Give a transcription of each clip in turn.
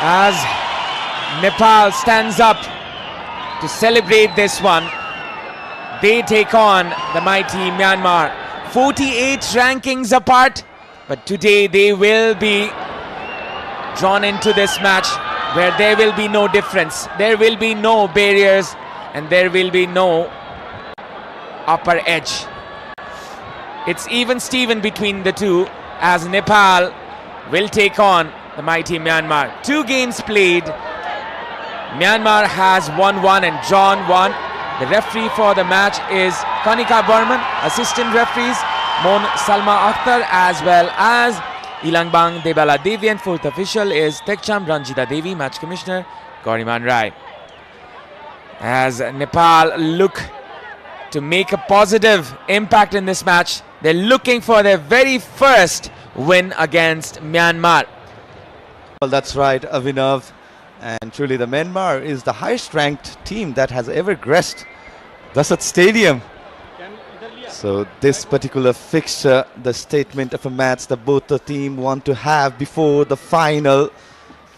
as Nepal stands up to celebrate this one. They take on the mighty Myanmar. 48 rankings apart, but today they will be drawn into this match where there will be no difference, there will be no barriers, and there will be no upper edge. It's even Steven between the two, as Nepal will take on the mighty Myanmar. 2 games played. Myanmar has won 1 and drawn 1. The referee for the match is Kanika Burman. Assistant referees Mon Salma Akhtar as well as Ilangbang Debala Devi, and 4th official is Tekcham Ranjita Devi. Match commissioner Gauriman Rai. As Nepal look to make a positive impact in this match, they're looking for their very first win against Myanmar. Well, that's right, Avinav. And truly, the Myanmar is the highest ranked team that has ever graced Dasat Stadium. So this particular fixture, the statement of a match that both the team want to have before the final,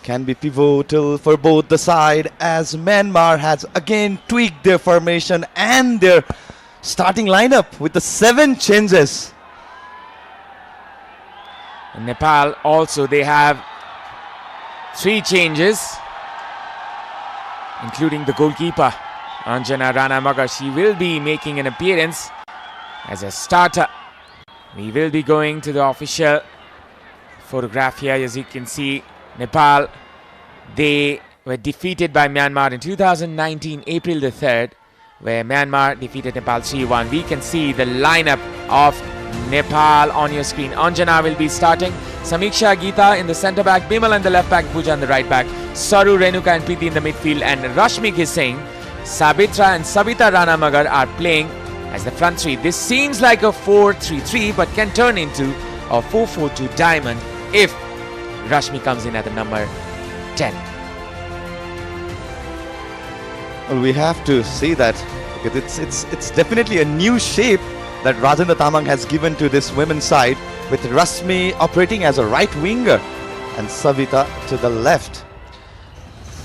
can be pivotal for both the side, as Myanmar has again tweaked their formation and their starting lineup with the 7 changes. In Nepal also, they have 3 changes, including the goalkeeper Anjana Rana Magar. She will be making an appearance as a starter. We will be going to the official photograph here. As you can see, Nepal, they were defeated by Myanmar in 2019 April the 3rd, where Myanmar defeated Nepal 3-1. We can see the lineup of Nepal on your screen. Anjana will be starting. Samiksha Geeta in the centre back, Bimal in the left back, Pooja in the right back, Saru, Renuka and Preeti in the midfield, and Rashmi Gising, Sabitra and Sabita Rana Magar are playing as the front 3. This seems like a 4-3-3 but can turn into a 4-4-2 diamond if Rashmi comes in at the number 10. Well, we have to see that because it's definitely a new shape that Rajendra Tamang has given to this women's side, with Rashmi operating as a right winger and Savita to the left.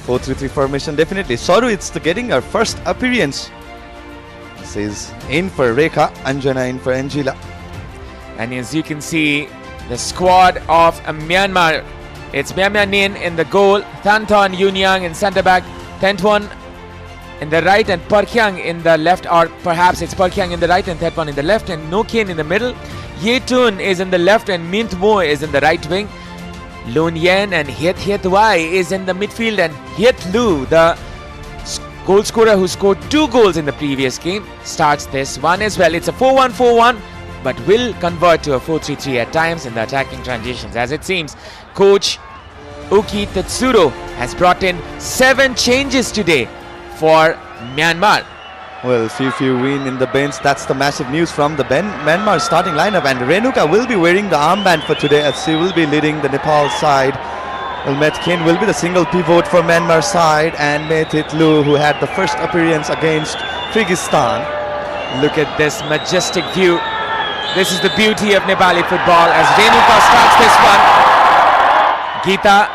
4-3-3 formation definitely. Saru, it's getting her first appearance. This is in for Rekha, Anjana in for Angela. And as you can see, the squad of Myanmar, it's Myamya Nin in the goal, Thanton Yunyang in centre back, Thentwan in the right and Perkyang in the left, or perhaps it's Perkyang in the right and Thetwan in the left, and Nokian in the middle. Yetun is in the left and Mint Mo is in the right wing. Lun Yen and Hiet Hiet Wai is in the midfield, and Hiet Lu, the goal scorer who scored 2 goals in the previous game, starts this one as well. It's a 4-1-4-1 but will convert to a 4-3-3 at times in the attacking transitions. As it seems, coach Uki Tetsuro has brought in 7 changes today for Myanmar. Well, few win in the bench. That's the massive news from the Myanmar starting lineup. And Renuka will be wearing the armband for today, as she will be leading the Nepal side. Well, Metkin will be the single pivot for Myanmar side, and Metit Lu, who had the first appearance against Kyrgyzstan. Look at this majestic view. This is the beauty of Nepali football as Renuka starts this one. Geeta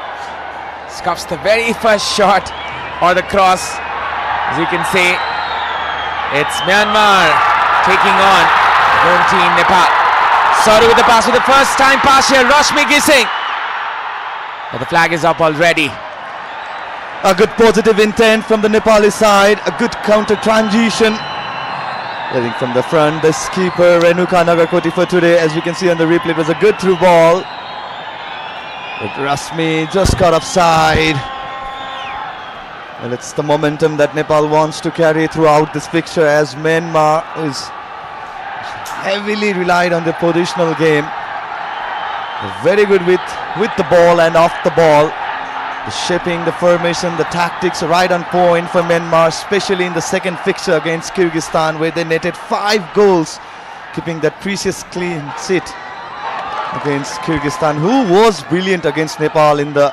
scuffs the very first shot or the cross. As you can see, it's Myanmar taking on home team Nepal. Saru with the pass for the first time pass here, Rashmi Gising. But the flag is up already. A good positive intent from the Nepali side, a good counter transition. Heading from the front, the keeper Renuka Nagarkoti for today, as we can see on the replay, it was a good through ball. But Rashmi just got offside. Well, it's the momentum that Nepal wants to carry throughout this fixture, as Myanmar is heavily relied on the positional game. They're very good with the ball and off the ball. The shaping, the formation, the tactics are right on point for Myanmar, especially in the second fixture against Kyrgyzstan, where they netted 5 goals, keeping that precious clean sheet against Kyrgyzstan, who was brilliant against Nepal in the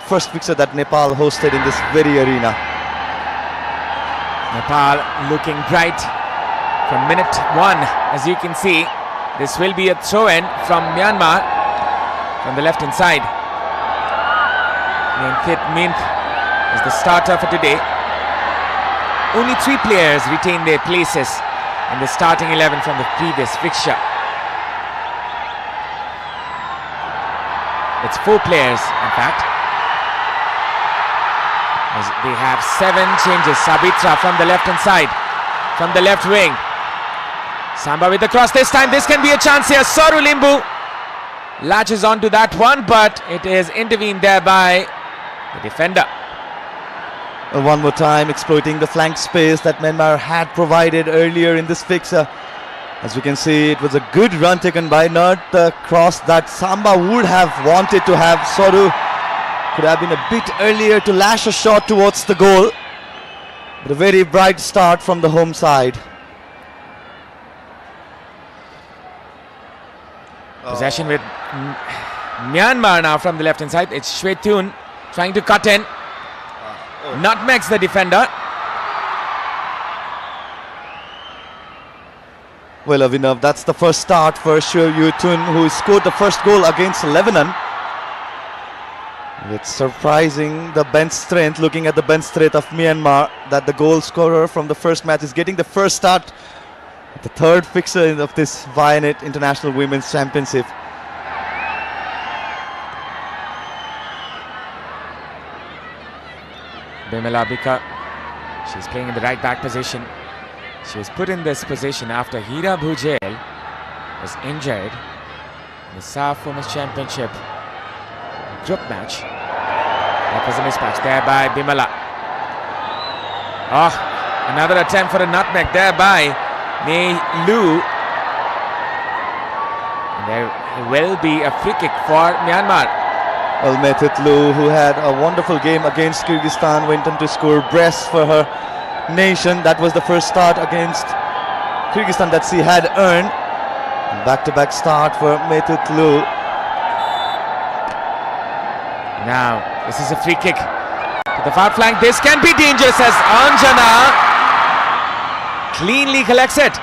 first fixture that Nepal hosted in this very arena. Nepal looking bright from minute 1. As you can see, this will be a throw-in from Myanmar from the left-hand side. Nenthit Mint is the starter for today. Only 3 players retain their places in the starting 11 from the previous fixture. It's 4 players, in fact. As they have 7 changes. Sabitra from the left hand side, from the left wing. Samba with the cross this time. This can be a chance here. Soru Limbu latches onto that one, but it is intervened there by the defender. One more time, exploiting the flank space that Myanmar had provided earlier in this fixture. As you can see, it was a good run taken by, not the cross that Samba would have wanted to have. Soru could have been a bit earlier to lash a shot towards the goal. But a very bright start from the home side. Possession with Myanmar now from the left hand side. It's Shwetun trying to cut in. Nutmegs the defender. Well, Avinav, that's the first start for Shwetun, who scored the first goal against Lebanon. It's surprising the bench strength, looking at the bench strength of Myanmar, that the goal scorer from the first match is getting the first start at the third fixture of this Vianet International Women's Championship. Bimala Bika, she's playing in the right back position. She was put in this position after Hira Bhujel was injured in the SAF Women's Championship group match. That was a mismatch there by Bimala. Oh, another attempt for a nutmeg there by Mei Lu. And there will be a free kick for Myanmar. Well, Methit Lu, who had a wonderful game against Kyrgyzstan, went on to score brace for her nation. That was the first start against Kyrgyzstan that she had earned. Back-to-back start for Methit Lu. Now, this is a free kick to the far flank. This can be dangerous as Anjana cleanly collects it.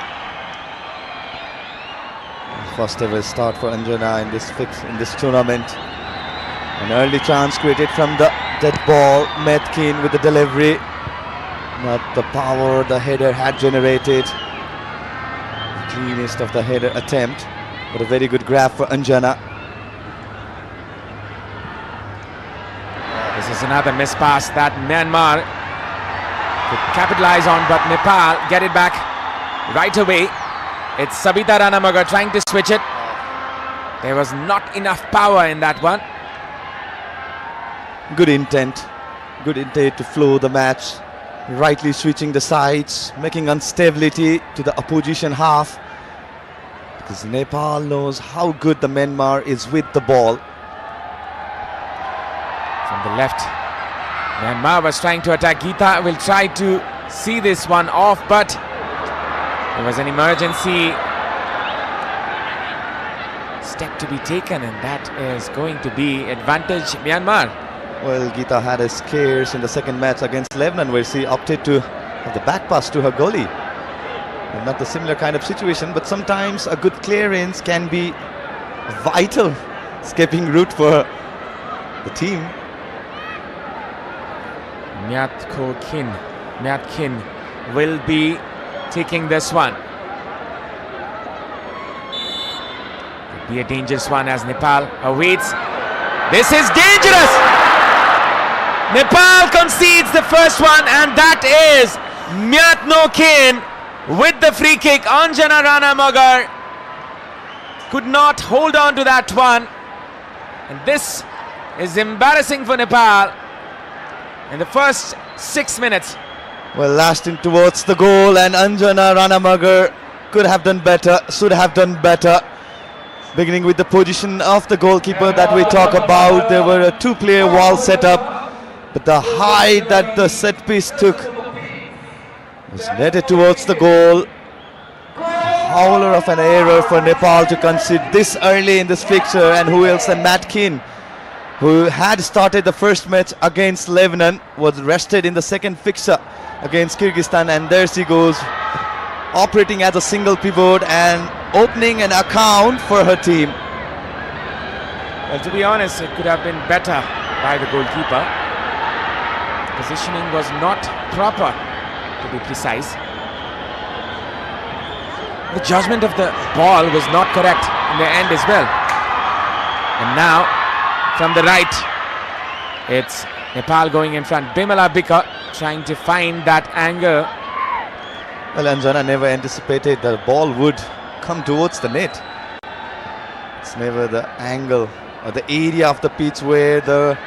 First ever start for Anjana in this tournament. An early chance created from the dead ball. Metkin with the delivery. Not the power the header had generated. Cleanest of the header attempt, but a very good grab for Anjana. This is another miss pass that Myanmar could capitalize on, but Nepal get it back right away. It's Sabita Ranamagar trying to switch it. There was not enough power in that one. Good intent to flow the match. Rightly switching the sides, making instability to the opposition half. Because Nepal knows how good the Myanmar is with the ball. From the left, Myanmar was trying to attack. Geeta will try to see this one off, but there was an emergency step to be taken, and that is going to be advantage Myanmar. Well, Geeta had a scares in the second match against Lebanon, where she opted to have the back pass to her goalie. And not the similar kind of situation, but sometimes a good clearance can be a vital escaping route for the team. Myatkin will be taking this one. Could be a dangerous one as Nepal awaits. This is dangerous! Nepal concedes the first one, and that is Myatno Kin with the free kick. Anjana Ranamagar could not hold on to that one, and this is embarrassing for Nepal in the first 6 minutes. Well, lasting towards the goal, and Anjana Ranamagar could have done better, should have done better. Beginning with the position of the goalkeeper that we talk about, there were a 2-player wall set up. But the height that the set piece took was netted towards the goal. A howler of an error for Nepal to concede this early in this fixture. And who else than Matkin, who had started the first match against Lebanon, was rested in the second fixture against Kyrgyzstan. And there she goes, operating as a single pivot and opening an account for her team. Well, to be honest, it could have been better by the goalkeeper. Positioning was not proper, to be precise. The judgment of the ball was not correct in the end as well. And now, from the right, it's Nepal going in front. Bimala Bika trying to find that angle. Well, Anjana never anticipated the ball would come towards the net. It's never the angle or the area of the pitch where the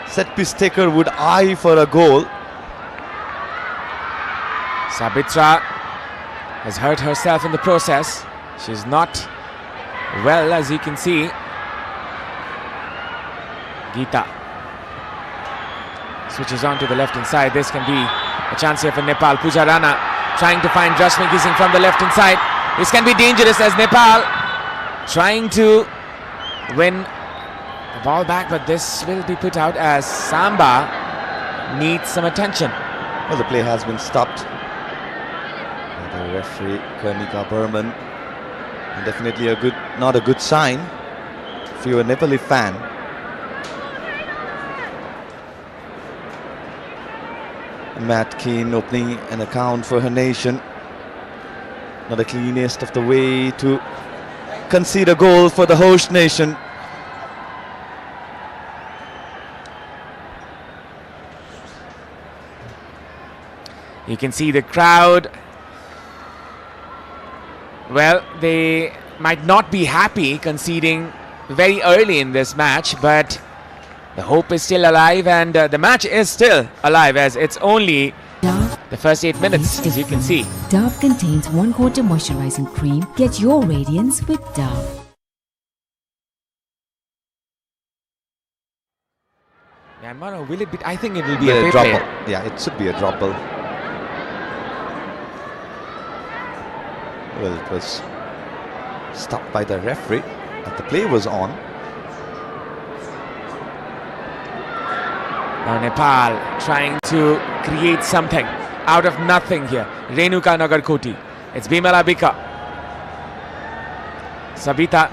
set piece taker would eye for a goal. Sabitra has hurt herself in the process. She's not well, as you can see. Geeta switches on to the left hand side. This can be a chance here for Nepal. Pooja Rana trying to find Rashmi Gising from the left hand side. This can be dangerous as Nepal trying to win the ball back, but this will be put out as Samba needs some attention. Well, the play has been stopped. The referee Karnika Burman, and definitely not a good sign if you're a Nepali fan. Matt Keane opening an account for her nation. Not the cleanest of the way to concede a goal for the host nation. You can see the crowd. Well, they might not be happy conceding very early in this match, but the hope is still alive, and the match is still alive as it's only the first 8 minutes, as you can see. Dove contains 1/4 moisturizing cream. Get your radiance with Dove. Myanmar, will it be? I think it will be a drop play. ball. Yeah, it should be a drop ball. Well, it was stopped by the referee, but the play was on. Now Nepal trying to create something out of nothing here. Renuka Nagarkoti. It's Bimala Bika. Sabita.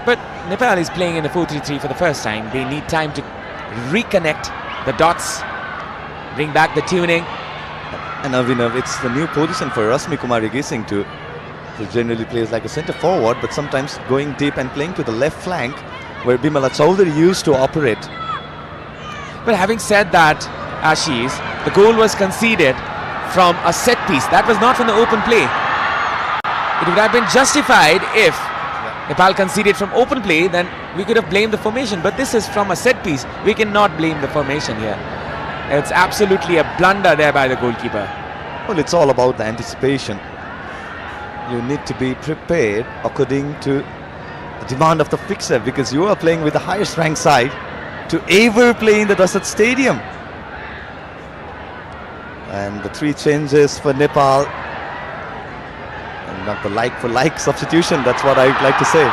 But Nepal is playing in the 4-3-3 for the first time. They need time to reconnect the dots, bring back the tuning. And Avinav, it's the new position for Rashmi Kumari Gising too. Who generally plays like a centre forward, but sometimes going deep and playing to the left flank, where Bimala Chowdhury used to operate. But having said that, Ashish, the goal was conceded from a set piece. That was not from the open play. It would have been justified if Nepal conceded from open play, then we could have blamed the formation. But this is from a set piece. We cannot blame the formation here. It's absolutely a blunder there by the goalkeeper. Well, it's all about the anticipation. You need to be prepared according to the demand of the fixer, because you are playing with the highest ranked side to ever play in the Dasat Stadium. And the 3 changes for Nepal, and not the like for like substitution, that's what I'd like to say.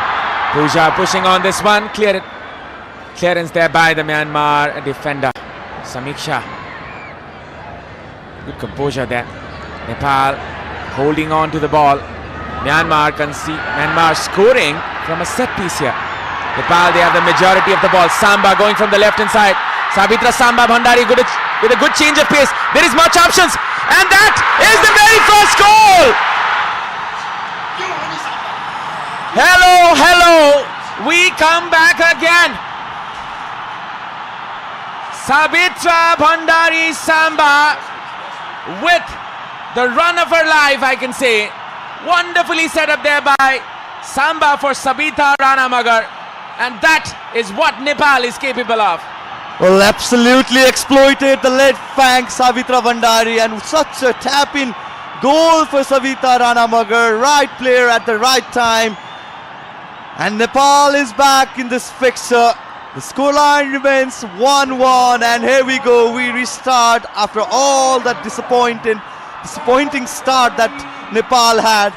Pooja pushing on this one. Clearance there by the Myanmar defender. Samiksha. Good composure there. Nepal holding on to the ball. Myanmar scoring from a set piece here. Nepal, they have the majority of the ball. Samba going from the left hand side. Sabitra Samba Bhandari with a good change of pace. There is much options, and that is the very first goal. Hello, we come back again. Sabitra Bhandari Samba with the run of her life, I can say. Wonderfully set up there by Samba for Sabita Ranamagar, and that is what Nepal is capable of. Well, absolutely exploited the left flank Savitra Bhandari, and such a tap-in goal for Savita Ranamagar. Right player at the right time, and Nepal is back in this fixture. The scoreline remains 1-1, and here we go. We restart after all that disappointing start that Nepal had.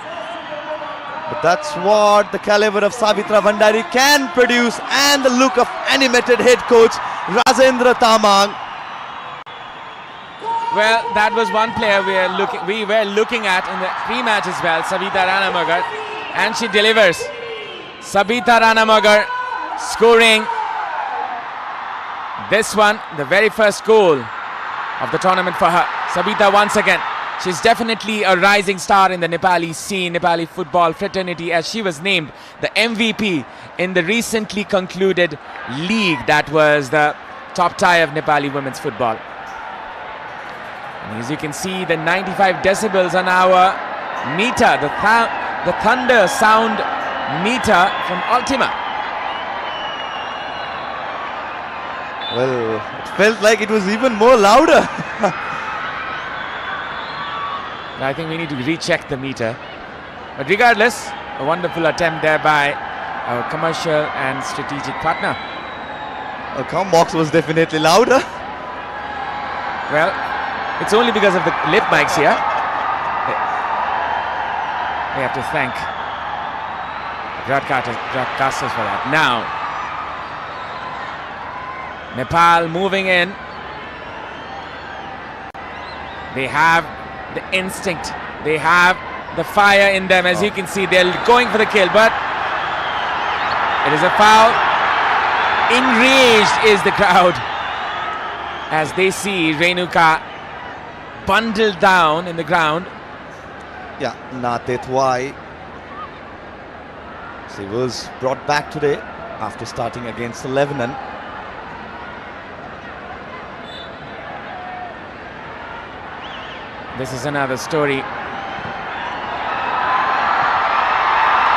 But that's what the caliber of Savitra Bhandari can produce, and the look of animated head coach Rajendra Tamang. Well, that was one player we were looking at in the pre-match as well, Sabita Ranamagar, and she delivers. Sabita Ranamagar scoring this one, the very first goal of the tournament for her. Sabita once again. She's definitely a rising star in the Nepali scene, Nepali football fraternity, as she was named the MVP in the recently concluded league that was the top tie of Nepali women's football. And as you can see, the 95 decibels on our meter, the thunder sound meter from Ultima. Well, it felt like it was even more louder. I think we need to recheck the meter. But regardless, a wonderful attempt there by our commercial and strategic partner. Well, Combox was definitely louder. Well, it's only because of the lip mics here. We have to thank broadcasters for that. Now, Nepal moving in. They have the instinct, they have the fire in them. As you can see, they're going for the kill, but it is a foul. Enraged is the crowd as they see Renuka bundled down in the ground. Yeah, Natetwai. She was brought back today after starting against Lebanon. This is another story.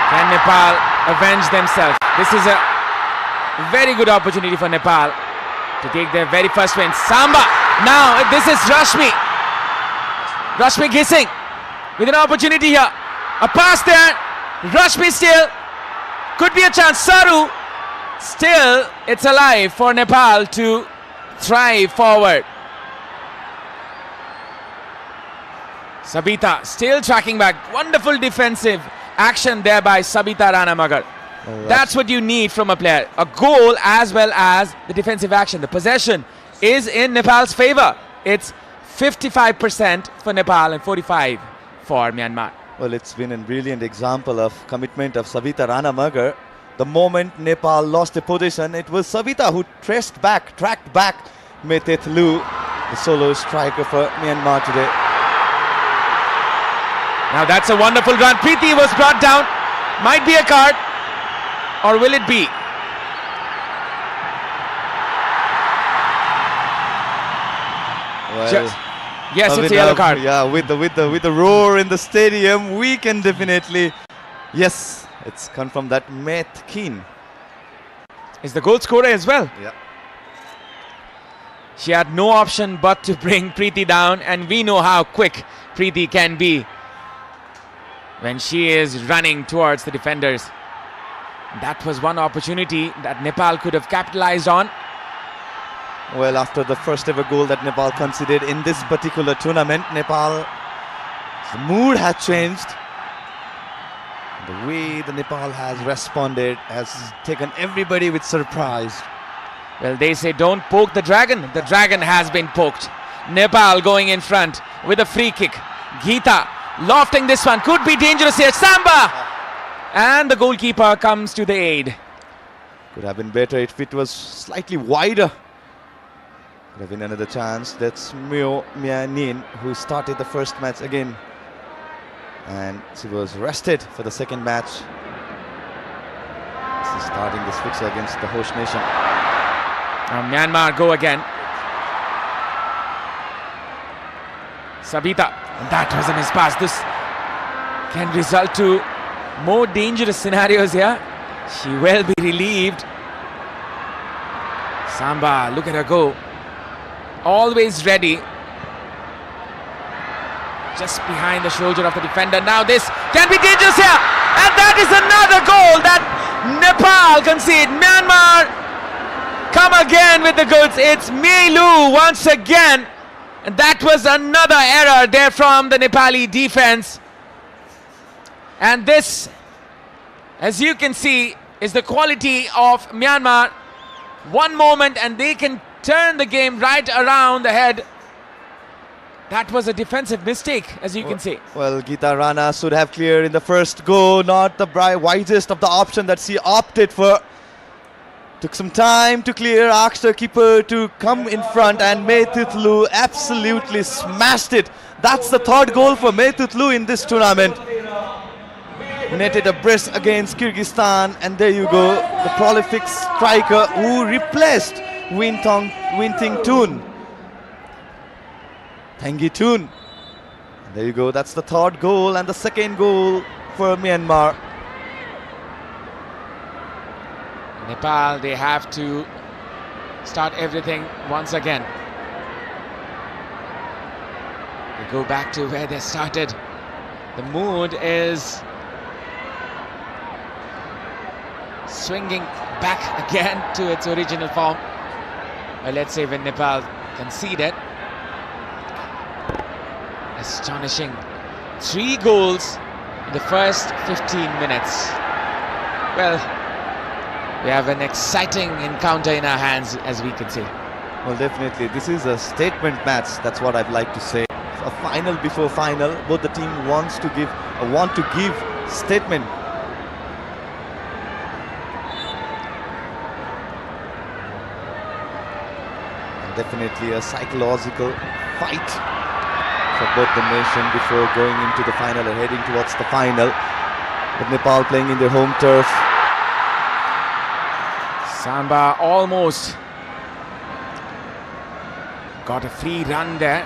Can Nepal avenge themselves? This is a very good opportunity for Nepal to take their very first win. Samba! Now this is Rashmi. Rashmi Ghising with an opportunity here. A pass there. Rashmi still. Could be a chance. Saru. Still, it's alive for Nepal to thrive forward. Sabita still tracking back. Wonderful defensive action there by Sabita Ranamagar. That's what you need from a player. A goal as well as the defensive action. The possession is in Nepal's favor. It's 55% for Nepal and 45% for Myanmar. Well, it's been a brilliant example of commitment of Sabita Ranamagar. The moment Nepal lost the position, it was Sabita who tracked back Metetlu, the solo striker for Myanmar today. Now that's a wonderful run. Preeti was brought down. Might be a card. Or will it be? Well, yes, it's a yellow card. Yeah, with the roar in the stadium, we can definitely. Yes, it's come from that Met Keen. Is the goal scorer as well. Yeah. She had no option but to bring Preeti down, and we know how quick Preeti can be when she is running towards the defenders. That was one opportunity that Nepal could have capitalized on. Well, after the first ever goal that Nepal conceded in this particular tournament, Nepal's mood has changed. The way the Nepal has responded has taken everybody with surprise. Well, they say don't poke the dragon. The dragon has been poked. Nepal going in front with a free kick. Geeta lofting this one. Could be dangerous here. Samba! And the goalkeeper comes to the aid. Could have been better if it was slightly wider. Could have been another chance. That's Myo Myanin who started the first match again. And she was rested for the second match. She's starting this fixture against the host nation. Now Myanmar go again. Sabita. And that was a mispass. This can result to more dangerous scenarios here. She will be relieved. Samba, look at her go. Always ready. Just behind the shoulder of the defender. Now this can be dangerous here. And that is another goal that Nepal concede. Myanmar come again with the goods. It's Meilu once again. And that was another error there from the Nepali defense. And this, as you can see, is the quality of Myanmar. One moment and they can turn the game right around the head. That was a defensive mistake, as you can see. Well, Geeta Rana should have cleared in the first goal. Not the wisest of the option that she opted for. Took some time to clear, asked the keeper to come in front, and Meitutlu absolutely smashed it. That's the third goal for Meitutlu in this tournament. Netted a brace against Kyrgyzstan, and there you go, the prolific striker who replaced Winting Toon. Thangi Toon. There you go, that's the third goal and the second goal for Myanmar. Nepal, they have to start everything once again. They go back to where they started. The mood is swinging back again to its original form. Well, let's say when Nepal conceded. Astonishing. 3 goals in the first 15 minutes. Well, we have an exciting encounter in our hands, as we can see. Well, definitely, this is a statement match. That's what I'd like to say. A final before final. Both the team want to give statement. And definitely a psychological fight for both the nation before going into the final or heading towards the final. But Nepal playing in their home turf. Samba almost got a free run there.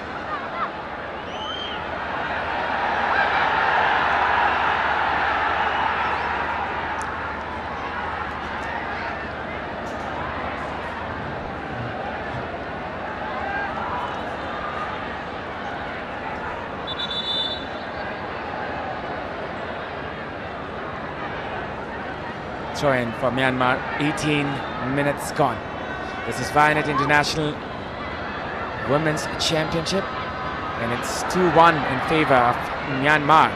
Throw in for Myanmar, 18 minutes gone. This is Vianet International Women's Championship, and it's 2-1 in favor of Myanmar.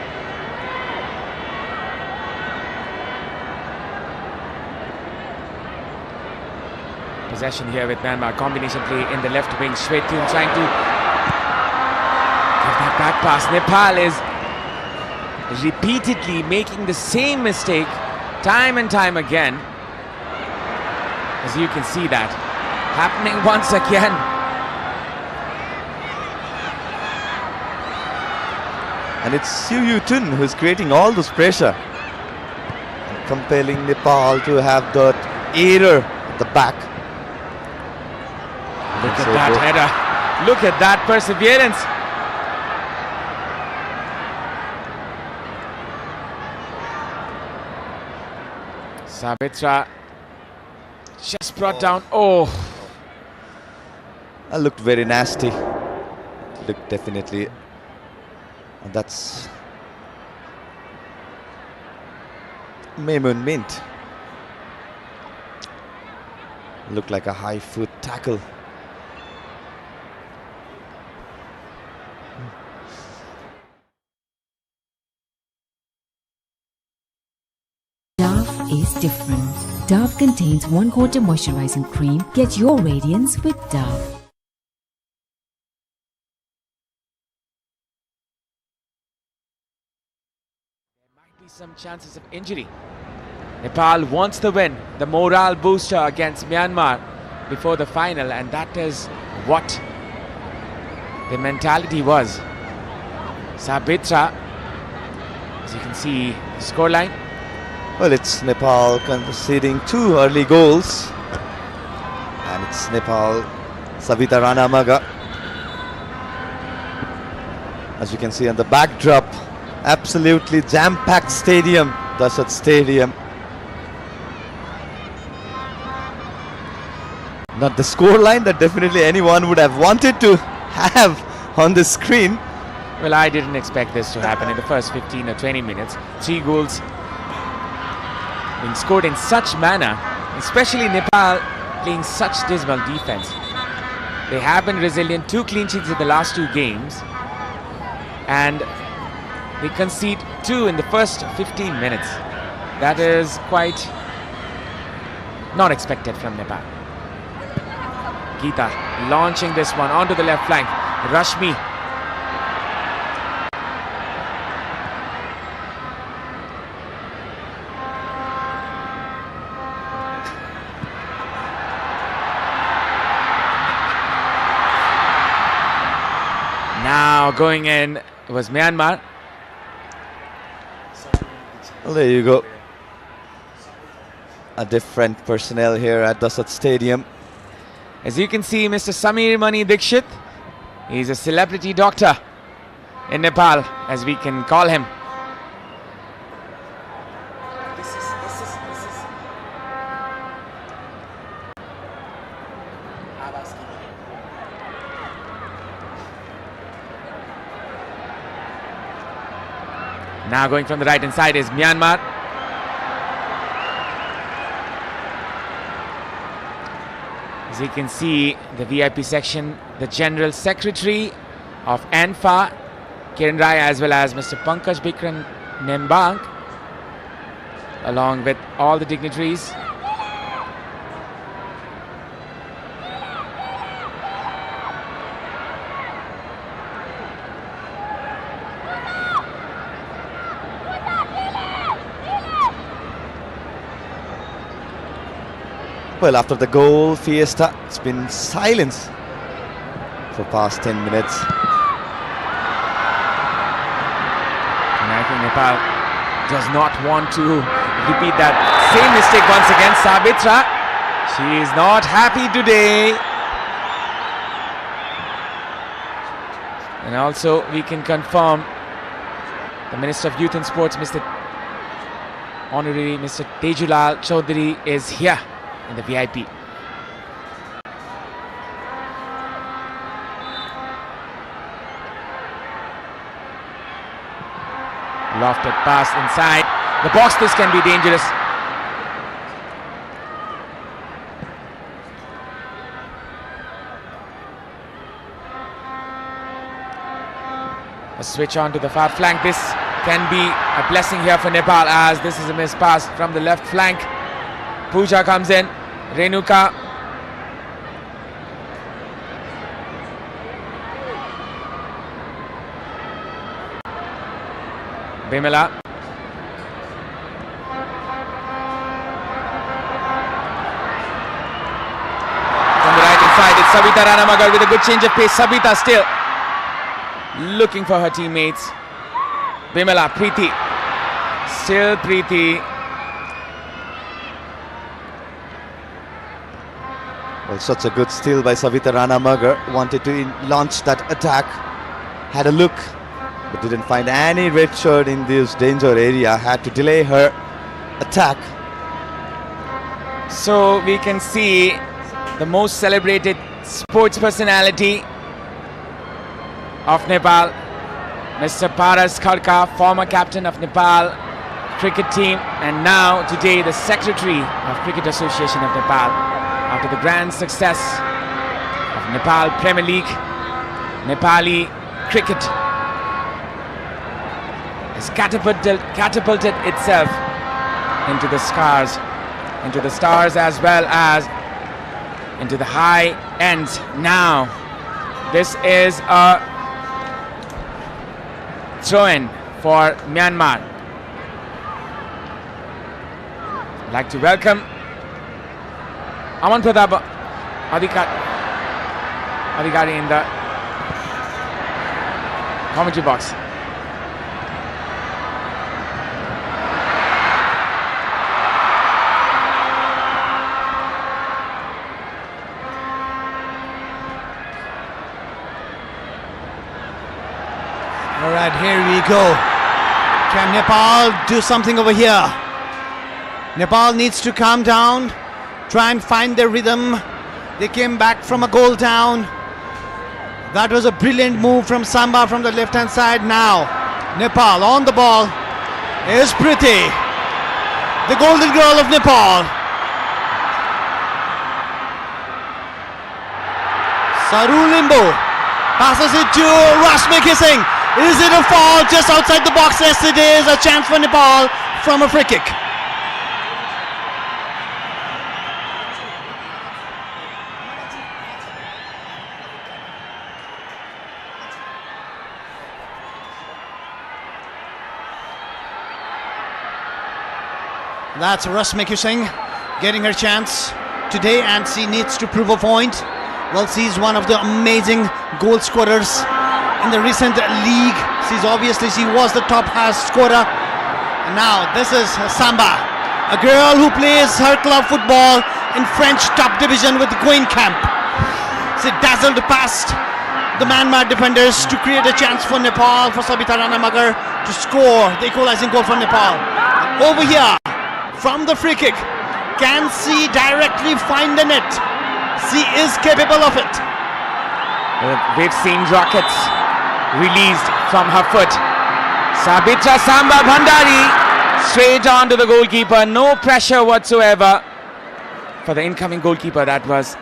Possession here with Myanmar, combination play in the left wing. Shwetun trying to give that back pass. Nepal is repeatedly making the same mistake time and time again, as you can see that happening once again. And it's Suyutun who's creating all this pressure and compelling Nepal to have that error at the back. Look at that header. Look at that perseverance. Sabitra just brought down. Oh, That looked very nasty. Looked definitely. And that's Maimun Mint. Looked like a high foot tackle. Dove is different. Dove contains 1/4 moisturizing cream. Get your radiance with Dove. there might be some chances of injury. Nepal wants the win, the morale booster against Myanmar before the final, and that is what the mentality was. Sabitra, as you can see, the scoreline. Well, it's Nepal conceding 2 early goals. And it's Nepal, Savita Ranamaga. As you can see on the backdrop, absolutely jam-packed stadium, Dashat Stadium. Not the scoreline that definitely anyone would have wanted to have on the screen. Well, I didn't expect this to happen in the first 15 or 20 minutes. 3 goals being scored in such manner, especially Nepal playing such dismal defense. They have been resilient, 2 clean sheets in the last 2 games, and they concede 2 in the first 15 minutes. That is quite not expected from Nepal. Geeta launching this one onto the left flank. Rashmi. Now going in was Myanmar. Well, there you go. A different personnel here at Dasat Stadium. As you can see, Mr. Samir Mani Dikshit, he's a celebrity doctor in Nepal, as we can call him. Now going from the right hand side is Myanmar. As you can see, the VIP section, the General Secretary of ANFA, Kiran Rai, as well as Mr. Pankaj Bikran Nembang, along with all the dignitaries. Well, after the goal fiesta, it's been silence for past 10 minutes. And I think Nepal does not want to repeat that same mistake once again. Sabitra, she is not happy today. And also we can confirm the Minister of Youth and Sports, Mr. Honorary Mr. Tejulal Chaudhary, is here in the VIP. Lofted pass inside the box. This can be dangerous. A switch on to the far flank. This can be a blessing here for Nepal, as this is a missed pass from the left flank. Pooja comes in. Renuka. Bimala. From the right hand side, it's Savita Ranamagar with a good change of pace. Savita still looking for her teammates. Bimala, Preeti. Still Preeti. Well, such a good steal by Savita Ranamagar. Wanted to launch that attack. Had a look, but didn't find any red shirt in this danger area. Had to delay her attack. So we can see the most celebrated sports personality of Nepal, Mr. Paras Kharka, former captain of Nepal cricket team, and now today the Secretary of Cricket Association of Nepal. After the grand success of Nepal Premier League, Nepali cricket has catapulted itself into the stars as well as into the high ends. Now this is a throw-in for Myanmar. I'd like to welcome Aman Pratap Adhikari in the commentary box. All right, here we go. Can Nepal do something over here? Nepal needs to calm down, try and find their rhythm. They came back from a goal down. That was a brilliant move from Samba from the left hand side. Now Nepal on the ball is Preeti, the golden girl of Nepal. Saru Limbo passes it to Rashmi Kissing. Is it a foul just outside the box? Yes, it is. A chance for Nepal from a free kick. That's Rashmi Kissing getting her chance today, and she needs to prove a point. Well, she's one of the amazing goal scorers in the recent league. She was the top highest scorer. And now this is Samba, a girl who plays her club football in French top division with Camp. She dazzled past the Myanmar defenders to create a chance for Nepal, for Sabita Ranamagar to score the equalizing goal for Nepal. And over here, from the free kick, can she directly find the net? She is capable of it. We've seen rockets released from her foot. Sabitra Samba Bhandari straight on to the goalkeeper. No pressure whatsoever for the incoming goalkeeper. That was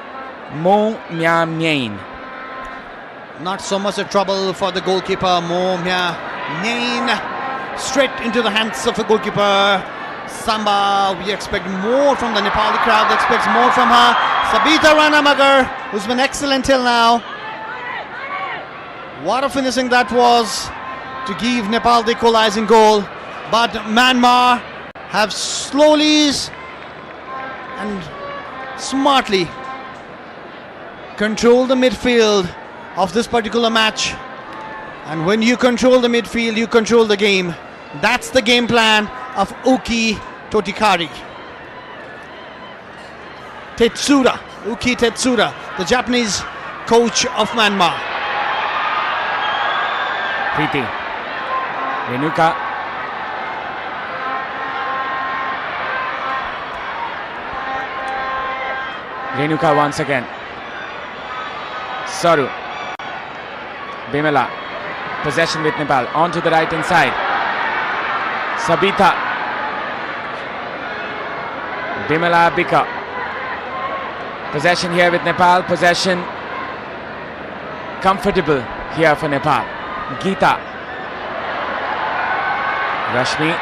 Mo Mya Myain. Not so much a trouble for the goalkeeper, Mo Mya Myain. Straight into the hands of the goalkeeper. Samba, we expect more from the Nepali crowd, expects more from her. Sabita Ranamagar, who's been excellent till now. What a finishing that was to give Nepal the equalizing goal. But Myanmar have slowly and smartly controlled the midfield of this particular match. And when you control the midfield, you control the game. That's the game plan of Uki Totokari. Uki Tetsura, the Japanese coach of Myanmar. Preeti Renuka. Renuka once again. Saru. Bimala. Possession with Nepal. On to the right hand side. Sabita. Bimala Bika. Possession here with Nepal. Possession comfortable here for Nepal. Geeta. Rashmi,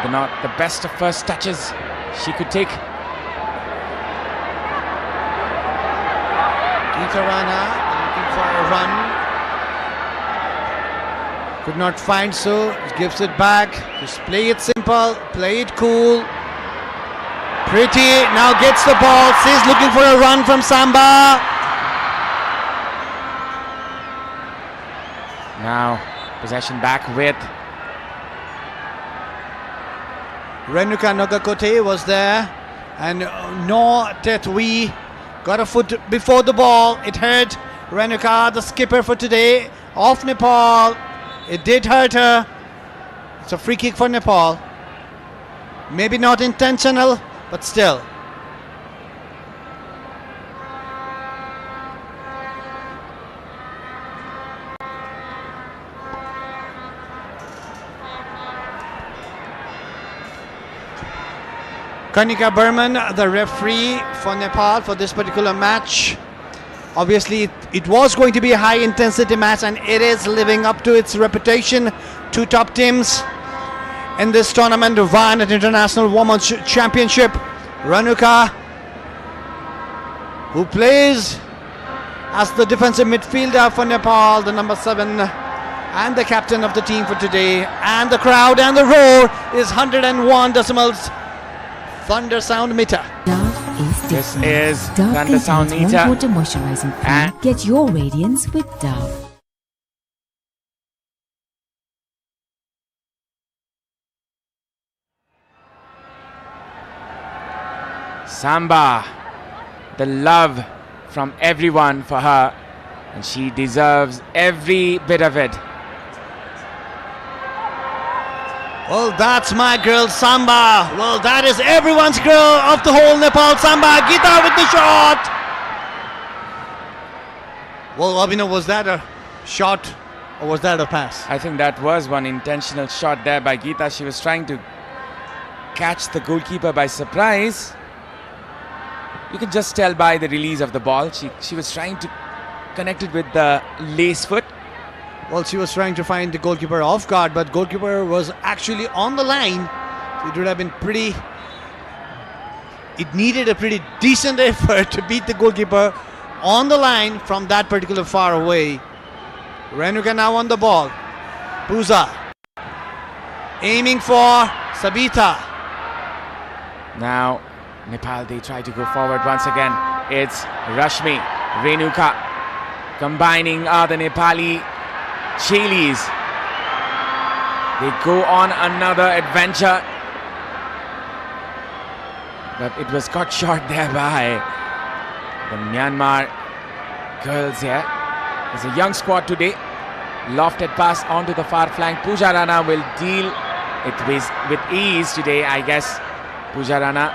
but not the best of first touches she could take. Geeta Rana looking for a run. Could not find, so gives it back. Just play it simple, play it cool. Preeti now gets the ball. She's looking for a run from Samba. Now possession back with Renuka Nagakote was there, and No Tetwi got a foot before the ball. It hurt Renuka, the skipper for today of Nepal. It did hurt her. It's a free kick for Nepal. Maybe not intentional, but still. Kanika Burman, the referee for Nepal for this particular match. Obviously, it was going to be a high intensity match, and it is living up to its reputation. Two top teams in this tournament, vying at International Women's Championship. Renuka, who plays as the defensive midfielder for Nepal, the number 7, and the captain of the team for today. And the crowd and the roar is 101 decimals. Thunder sound meter. Dove is this different. is Dove Thunder Sound contains Meter. 1 quarter moisturizing cream. And Get your radiance with Dove. Samba, the love from everyone for her, and she deserves every bit of it. Well, that's my girl Samba. Well, that is everyone's girl of the whole Nepal. Samba, Geeta with the shot. Well, Abhinav, was that a shot or was that a pass? I think that was one intentional shot there by Geeta. She was trying to catch the goalkeeper by surprise. You can just tell by the release of the ball. She was trying to connect it with the lace foot. Well, she was trying to find the goalkeeper off guard, but goalkeeper was actually on the line. So it would have been pretty... It needed a pretty decent effort to beat the goalkeeper on the line from that particular far away. Renuka now on the ball. Puza aiming for Sabita. Now Nepal, they try to go forward once again. It's Rashmi, Renuka combining the Nepali Chilis. They go on another adventure. But it was cut short there by the Myanmar girls here. It's a young squad today. Lofted pass onto the far flank. Pooja Rana will deal it with ease today, I guess. Pooja Rana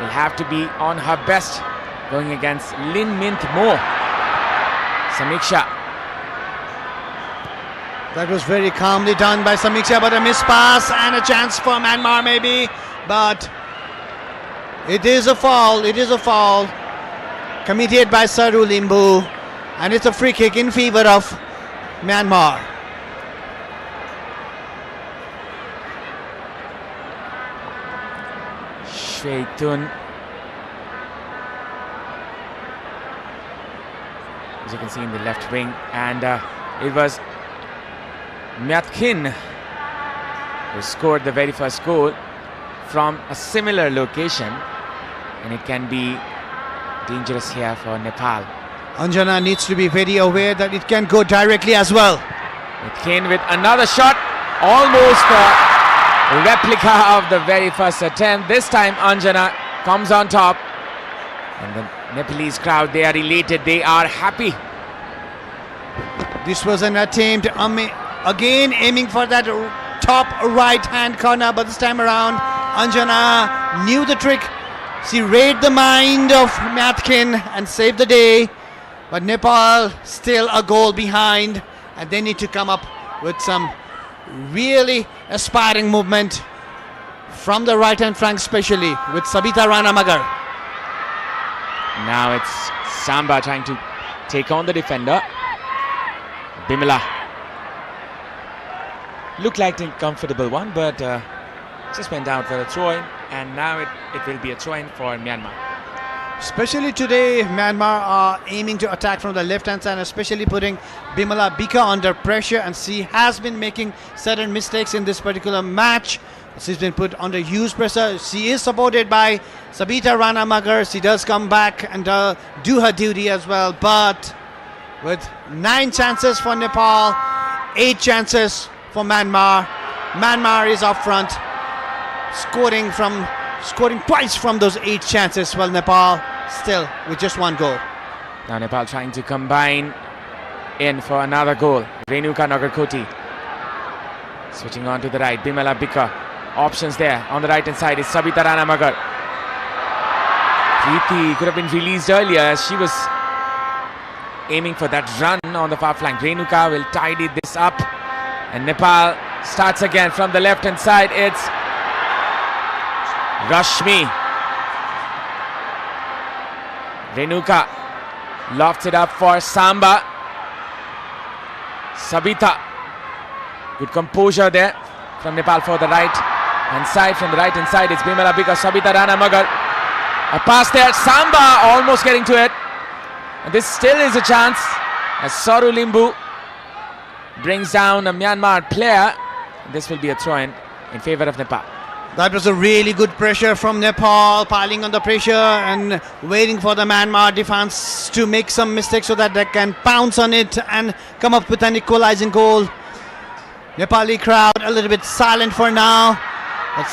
will have to be on her best going against Lin Mint Mo. Samiksha. That was very calmly done by Samiksha, but a missed pass and a chance for Myanmar maybe. But it is a foul. It is a foul committed by Saru Limbu, and it's a free kick in favor of Myanmar. Shweitun. As you can see in the left wing, and it was Myatkin who scored the very first goal from a similar location, and it can be dangerous here for Nepal. Anjana needs to be very aware that it can go directly as well. Myatkin with another shot, almost a replica of the very first attempt. This time Anjana comes on top, and the Nepalese crowd, they are elated, they are happy. This was an attempt again aiming for that top right hand corner, but this time around Anjana knew the trick. She read the mind of Myatkin and saved the day, but Nepal still a goal behind, and they need to come up with some really aspiring movement from the right hand flank, especially with Sabita Rana Magar. Now it's Samba trying to take on the defender. Bimala looked like a comfortable one, but just went out for a throw-in, and now it will be a throw-in for Myanmar. Especially today, Myanmar are aiming to attack from the left-hand side, especially putting Bimala Bika under pressure, and she has been making certain mistakes in this particular match. She's been put under huge pressure. She is supported by Sabita Rana Magar. She does come back and do her duty as well, but with 9 chances for Nepal, 8 chances for Myanmar. Myanmar is up front, scoring twice from those 8 chances, while Nepal still with just 1 goal. Now Nepal trying to combine in for another goal. Renuka Nagarkoti switching on to the right. Bimala Bika. Options there on the right hand side is Sabita Rana Magar. Preeti could have been released earlier as she was aiming for that run on the far flank. Renuka will tidy this up, and Nepal starts again from the left hand side. It's Rashmi. Renuka lofts it up for Samba. Sabita, good composure there from Nepal for the right hand side. From the right hand side it's Bimala Bika, Sabita Rana Magar. A pass there, Samba almost getting to it, and this still is a chance as Saru Limbu brings down a Myanmar player. This will be a throw-in in favor of Nepal. That was a really good pressure from Nepal, piling on the pressure and waiting for the Myanmar defense to make some mistakes so that they can pounce on it and come up with an equalizing goal. Nepali crowd a little bit silent for now. It's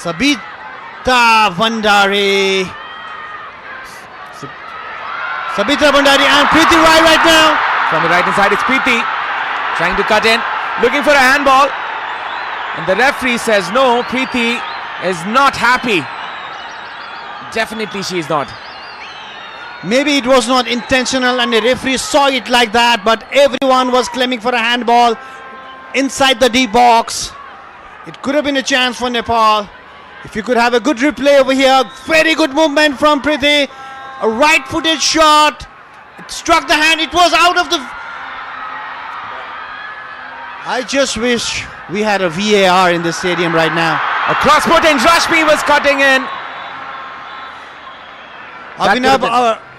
Sabita Bhandari. Sabita Bhandari and Preeti Rai right now. From the right hand side it's Preeti trying to cut in, looking for a handball. And the referee says no, Preeti is not happy. Definitely she is not. Maybe it was not intentional and the referee saw it like that, but everyone was claiming for a handball inside the D box. It could have been a chance for Nepal. If you could have a good replay over here. Very good movement from Preeti. A right-footed shot. It struck the hand. It was out of the... I just wish we had a VAR in the stadium right now. A cross-put and Rashmi was cutting in. Abhinav,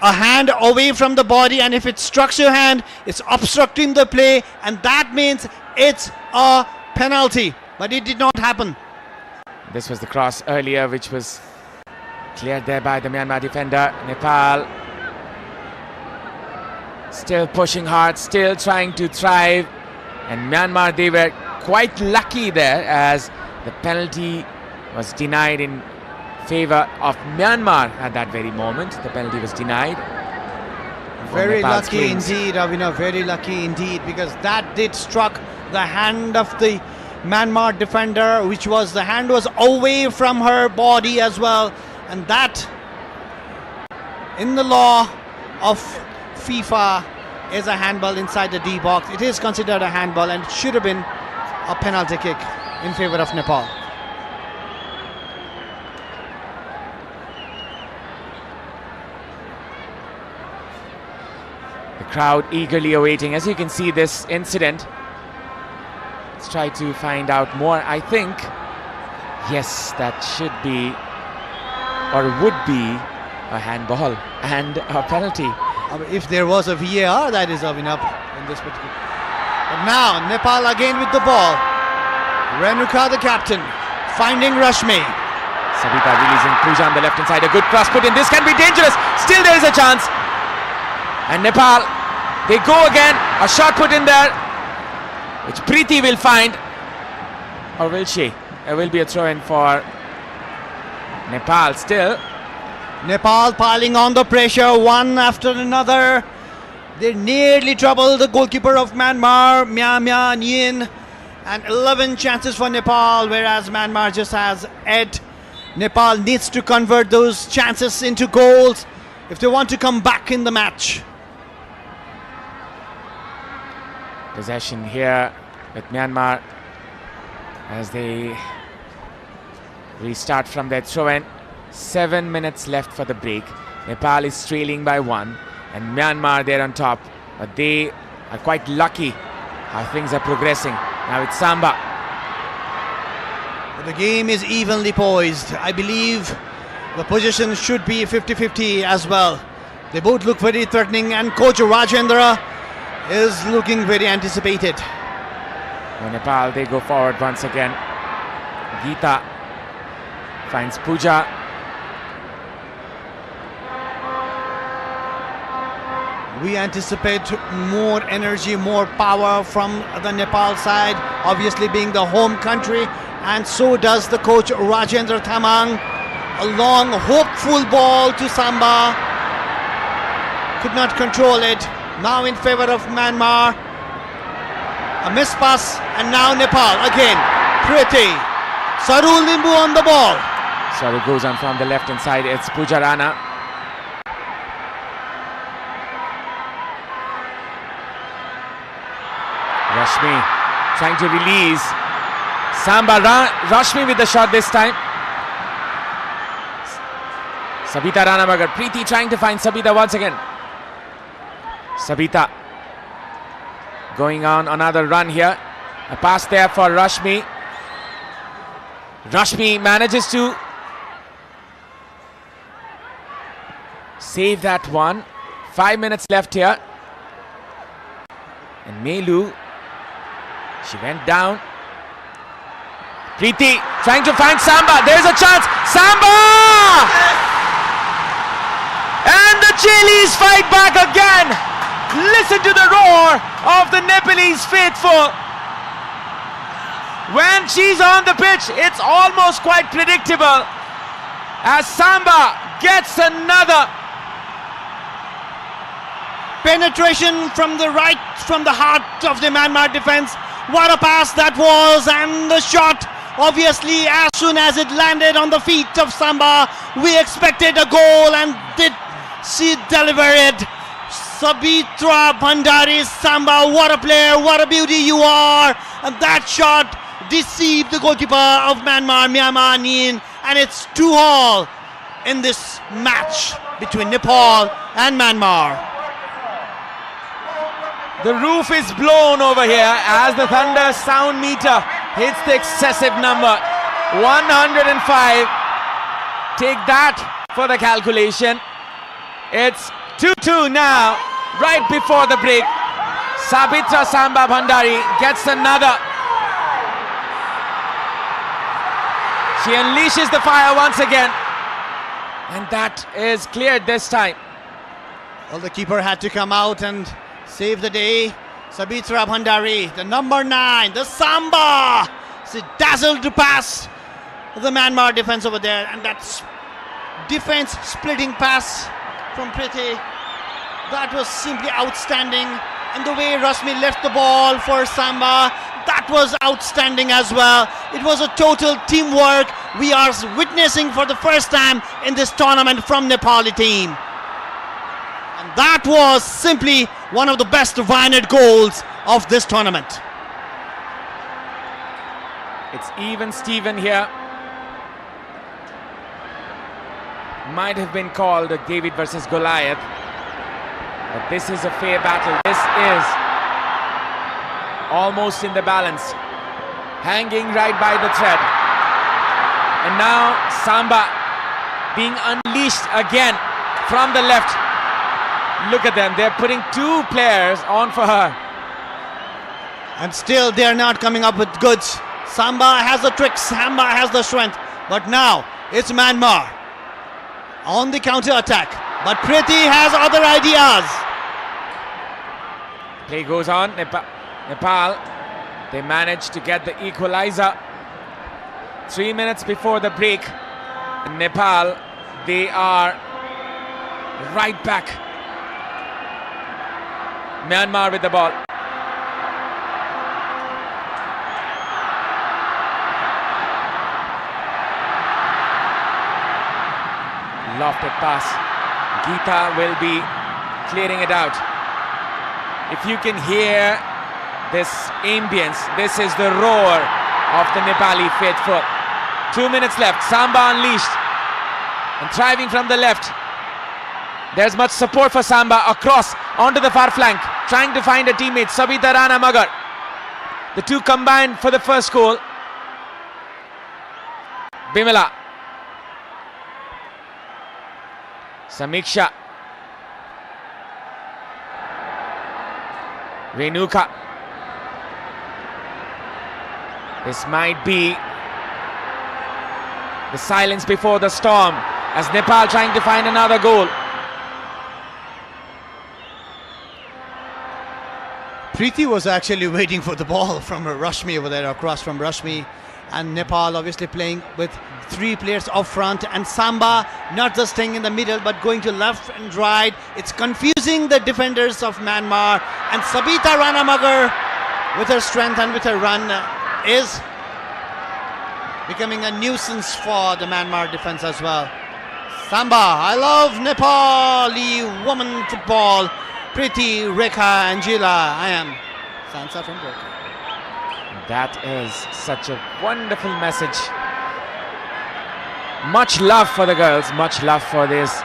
a hand away from the body, and if it struck your hand, it's obstructing the play, and that means it's a penalty. But it did not happen. This was the cross earlier, which was cleared there by the Myanmar defender. Nepal still pushing hard, still trying to thrive And Myanmar, they were quite lucky there as the penalty was denied in favor of Myanmar at that very moment. The penalty was denied. Very Nepal's lucky claims. indeed, Avinav, very lucky indeed, because that did struck the hand of the Myanmar defender, which was, the hand was away from her body as well, and that in the law of FIFA is a handball inside the D box. It is considered a handball and it should have been a penalty kick in favor of Nepal. The crowd eagerly awaiting, as you can see, this incident. Let's try to find out more. I think, yes, that should be or would be a handball and a penalty. If there was a VAR, that is Avinav in this particular. But now Nepal again with the ball. Renuka, the captain, finding Rashmi. Sabita releasing Puja on the left hand side. A good cross put in. This can be dangerous. Still there is a chance. And Nepal, they go again. A shot put in there, which Preeti will find. Or will she? There will be a throw in for Nepal still. Nepal piling on the pressure one after another. They nearly troubled the goalkeeper of Myanmar, Mya Nyin. And 11 chances for Nepal, whereas Myanmar just has 8. Nepal needs to convert those chances into goals if they want to come back in the match. Possession here with Myanmar as they restart from their throw-in. 7 minutes left for the break. Nepal is trailing by 1 and Myanmar there on top, but they are quite lucky how things are progressing. Now it's Samba. The game is evenly poised. I believe the position should be 50-50 as well. They both look very threatening and coach Rajendra is looking very anticipated. Well, Nepal, they go forward once again. Geeta finds Puja. We anticipate more energy, more power from the Nepal side, obviously being the home country, and so does the coach Rajendra Thamang. A long, hopeful ball to Samba. Could not control it. Now in favor of Myanmar. A miss pass, and now Nepal again. Pretty. Sarul Limbu on the ball. So it goes on from the left hand side. It's Puja Rana. Rashmi trying to release. Samba Rashmi with the shot this time. Sabita Rana Bagar. Preeti trying to find Sabita once again. Sabita going on another run here. A pass there for Rashmi. Rashmi manages to save that one. 5 minutes left here. And Melu, she went down. Preeti trying to find Samba. There's a chance. Samba! And the Chilis fight back again. Listen to the roar of the Nepalese faithful. When she's on the pitch, it's almost quite predictable. As Samba gets another penetration from the right, from the heart of the Myanmar defense. What a pass that was, and the shot, obviously, as soon as it landed on the feet of Samba, we expected a goal, and did she deliver it? Sabitra Bhandari, Samba, what a player, what a beauty you are. And that shot deceived the goalkeeper of Myanmar, Mya Nyin, and it's 2-2 in this match between Nepal and Myanmar. The roof is blown over here as the thunder sound meter hits the excessive number 105. Take that for the calculation. It's 2-2 now, right before the break. Sabitra Samba Bhandari gets another. She unleashes the fire once again, and that is cleared this time. Well, the keeper had to come out and save the day. Sabitra Bhandari, the number 9, the Samba. She dazzled to pass the Myanmar defense over there, and that's defense splitting pass from Priti. That was simply outstanding. And the way Rashmi left the ball for Samba, that was outstanding as well. It was a total teamwork we are witnessing for the first time in this tournament from Nepali team. And that was simply one of the best Vineet goals of this tournament. It's even Steven here. Might have been called a David versus Goliath. But this is a fair battle. This is almost in the balance. Hanging right by the thread. And now Samba being unleashed again from the left. Look at them. They're putting 2 players on for her. And still they're not coming up with goods. Samba has the tricks, Samba has the strength. But now it's Myanmar on the counter attack. But Priti has other ideas. Play goes on. Nepal, they managed to get the equalizer 3 minutes before the break. In Nepal, they are right back. Myanmar with the ball. Lofted pass. Geeta will be clearing it out. If you can hear this ambience, this is the roar of the Nepali faithful. 2 minutes left. Samba unleashed and thriving from the left. There's much support for Samba across onto the far flank, trying to find a teammate. Sabita Rana Magar. The 2 combined for the first goal. Bimala. Samiksha. Renuka. This might be the silence before the storm as Nepal trying to find another goal. Priti was actually waiting for the ball from Rashmi over there, across from Rashmi. And Nepal obviously playing with 3 players up front, and Samba not just staying in the middle but going to left and right. It's confusing the defenders of Myanmar, and Sabita Ranamagar with her strength and with her run is becoming a nuisance for the Myanmar defense as well. Samba, I love Nepali women football. Priti, Rekha, Angela, I am Sansa from Burka. That is such a wonderful message. Much love for the girls, much love for this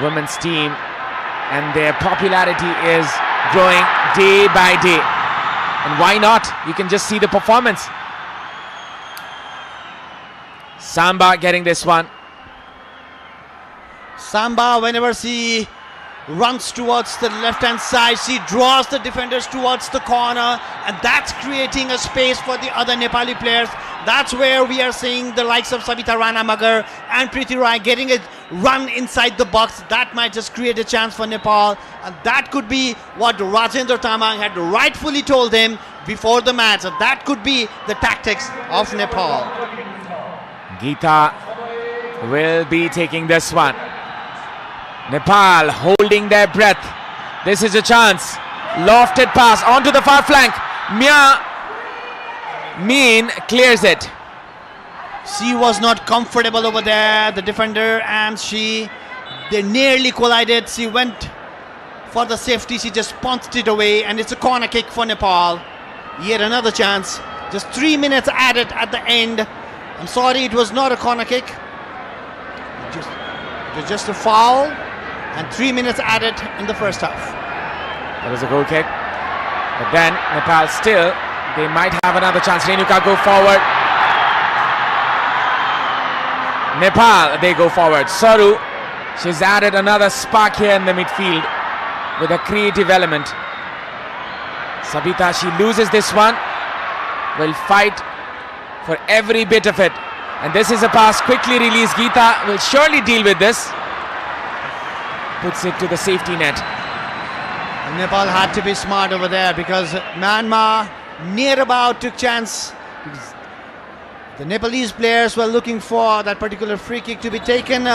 women's team, and their popularity is growing day by day. And why not? You can just see the performance. Samba getting this one. Samba, whenever she runs towards the left hand side, she draws the defenders towards the corner, and that's creating a space for the other Nepali players. That's where we are seeing the likes of Sabita Ranamagar and Priti Rai getting a run inside the box. That might just create a chance for Nepal, and that could be what Rajendra Tamang had rightfully told them before the match. So that could be the tactics of Nepal. Geeta will be taking this one. Nepal holding their breath. This is a chance. Lofted pass onto the far flank. Meen clears it. She was not comfortable over there, the defender, and they nearly collided. She went for the safety. She just punched it away, and it's a corner kick for Nepal. Yet another chance. Just 3 minutes added at the end. I'm sorry, it was not a corner kick. It was just a foul. And 3 minutes added in the first half. That was a goal kick. But then Nepal still, they might have another chance. Renuka go forward. Nepal, they go forward. Saru, she's added another spark here in the midfield with a creative element. Sabita, she loses this one. Will fight for every bit of it. And this is a pass quickly released. Geeta will surely deal with this. Puts it to the safety net. And Nepal had to be smart over there because Myanmar near about took chance. The Nepalese players were looking for that particular free kick to be taken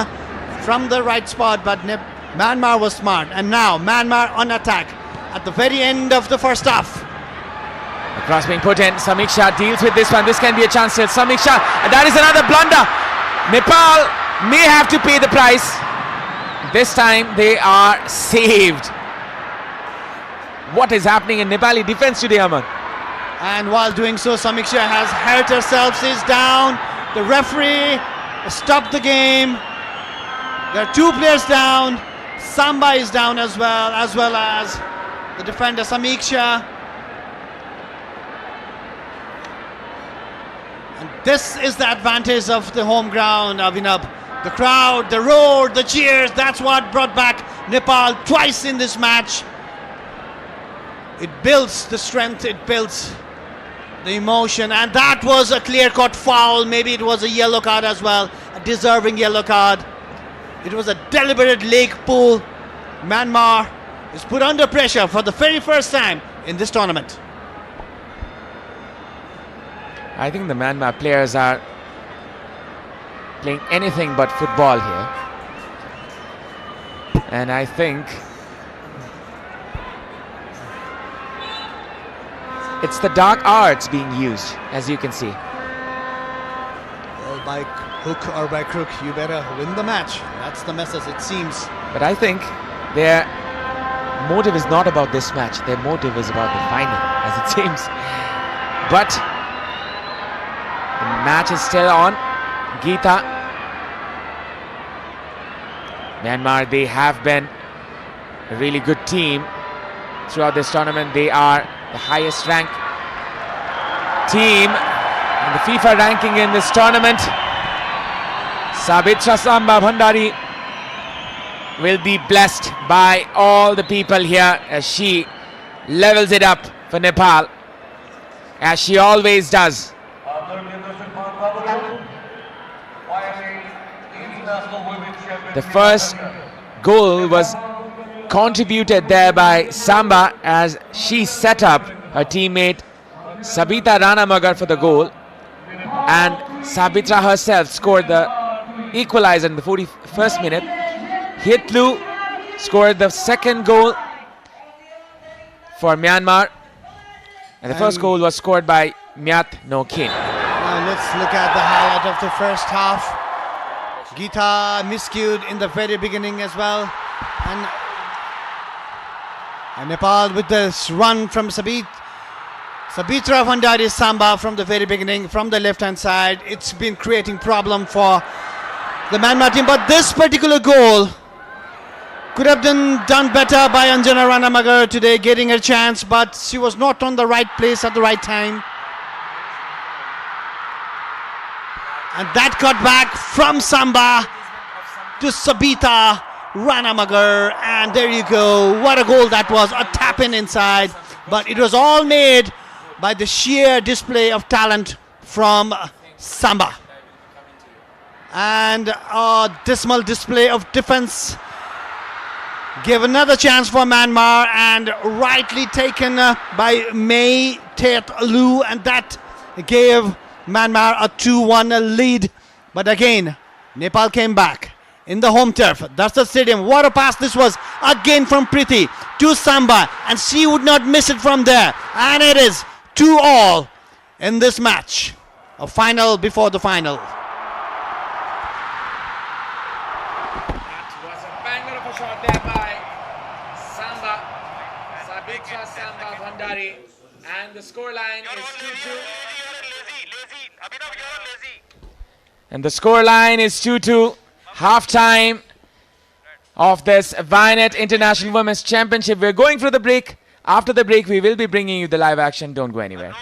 from the right spot, but Myanmar was smart. And now Myanmar on attack at the very end of the first half. The cross being put in. Samiksha deals with this one. This can be a chance still. Samiksha, and that is another blunder. Nepal may have to pay the price. This time they are saved. What is happening in Nepali defense today, Aman? And while doing so, Samiksha has hurt herself. She's down. The referee stopped the game. There are two players down. Samba is down as well as the defender Samiksha. And this is the advantage of the home ground, Abhinav. The crowd, the roar, the cheers, that's what brought back Nepal twice in this match. It builds the strength, it builds the emotion, and that was a clear-cut foul. Maybe it was a yellow card as well, a deserving yellow card. It was a deliberate leg pull. Myanmar is put under pressure for the very first time in this tournament. I think the Myanmar players are playing anything but football here. And I think it's the dark arts being used, as you can see. Well, by hook or by crook, you better win the match. That's the message, it seems. But I think their motive is not about this match. Their motive is about the final, as it seems. But the match is still on. Geeta. Myanmar, they have been a really good team throughout this tournament. They are the highest ranked team in the FIFA ranking in this tournament. Sabitra Samba Bhandari will be blessed by all the people here as she levels it up for Nepal, as she always does. The first goal was contributed there by Samba as she set up her teammate Sabita Ranamagar for the goal, and Sabitra herself scored the equalizer in the 41st minute. Hitlu scored the second goal for Myanmar, and the first goal was scored by Myat No Kin. Now let's look at the highlight of the first half. Geeta miscued in the very beginning as well, and Nepal with this run from Sabitra Bhandari Samba from the very beginning, from the left hand side. It's been creating problem for the Myanmar team, but this particular goal could have been done better by Anjana Ranamagar today, getting her chance, but she was not on the right place at the right time. And that cut back from Samba to Sabita Ranamagar, and there you go. What a goal that was, a tap in inside, but it was all made by the sheer display of talent from Samba. And a dismal display of defense gave another chance for Myanmar, and rightly taken by Mei Tet Lu, and that gave Myanmar a 2-1 lead. But again, Nepal came back in the home turf. That's the stadium. What a pass this was again from Preeti to Samba, and she would not miss it from there. And it is 2-2 in this match, a final before the final. That was a banger of a shot there by Sabitra Samba Bhandari, and the scoreline is 2-2. And the scoreline is 2-2. Half-time of this Vianet International Women's Championship. We're going for the break. After the break, we will be bringing you the live action. Don't go anywhere.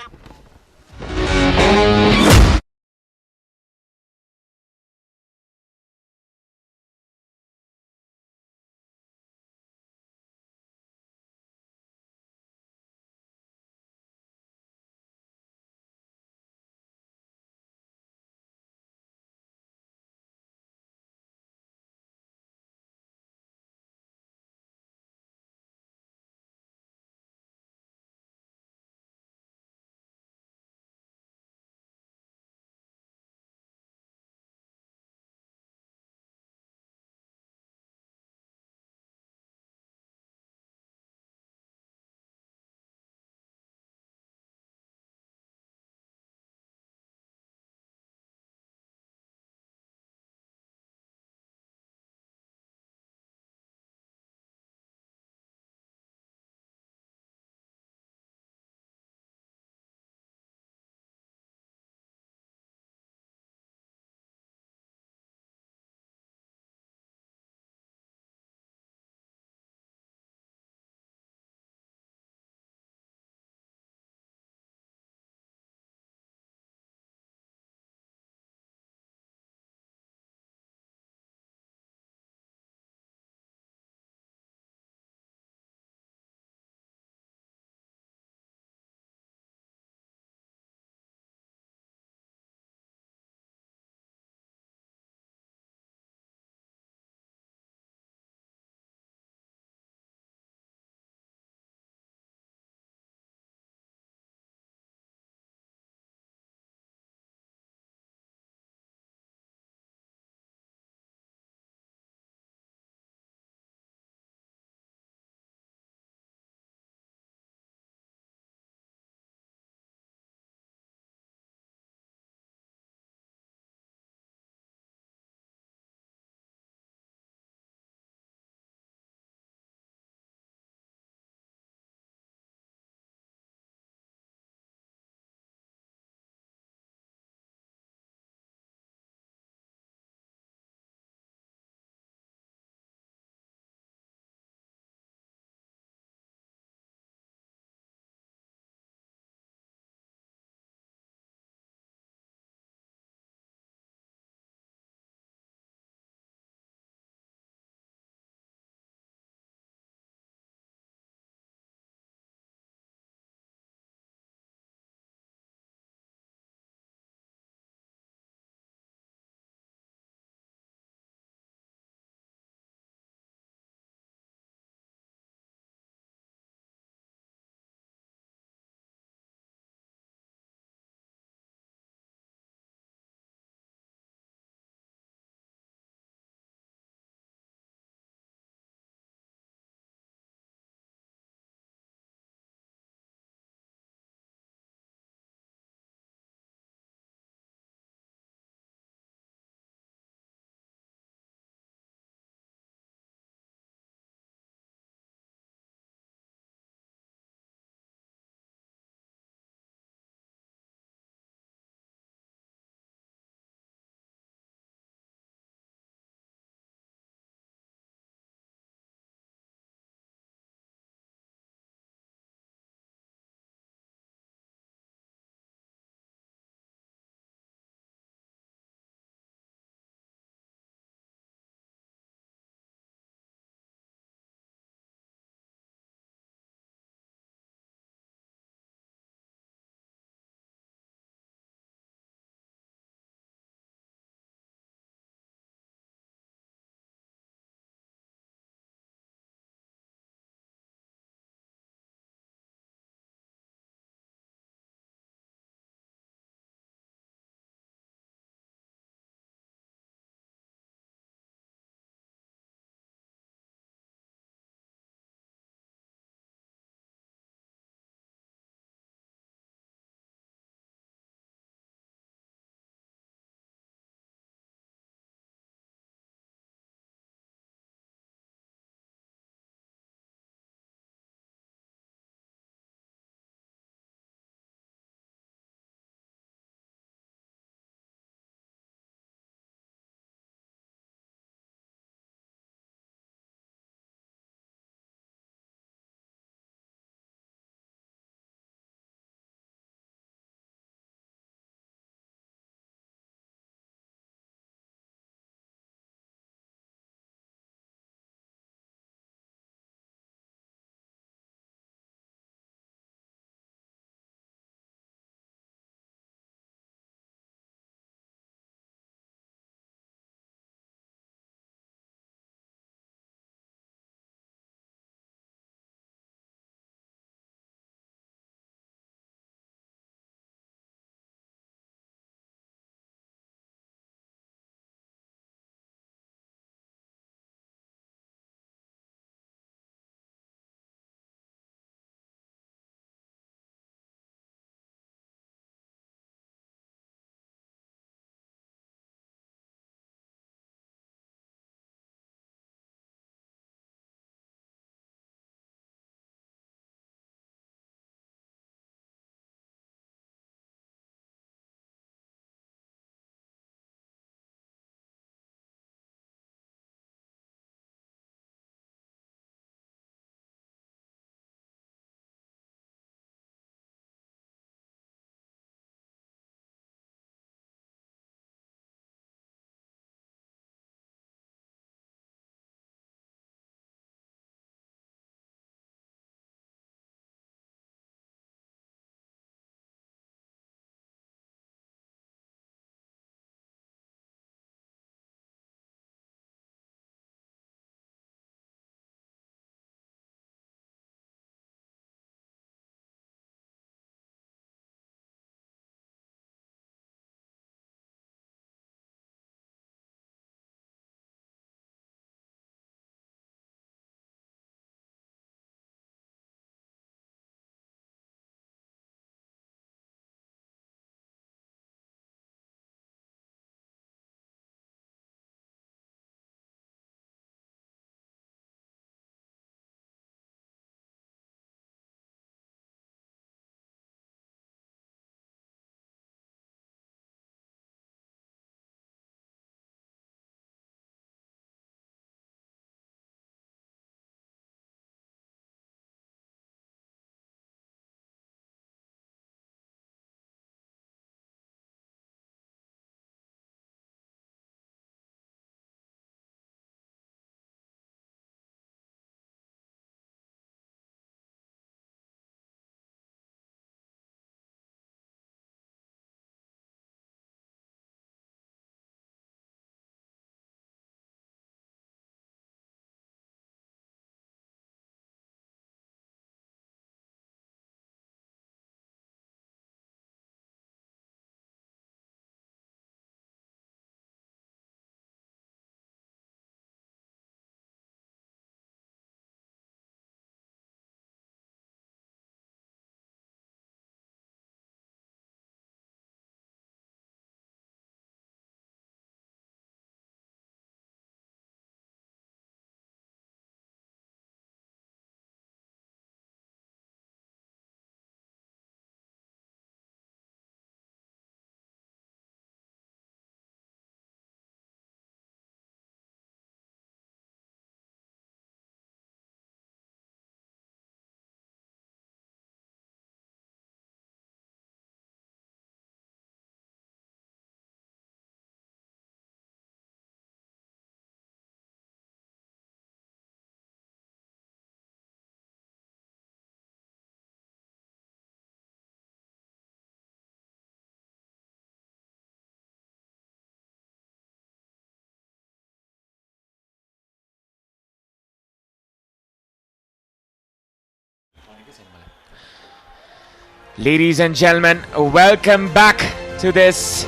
Ladies and gentlemen, welcome back to this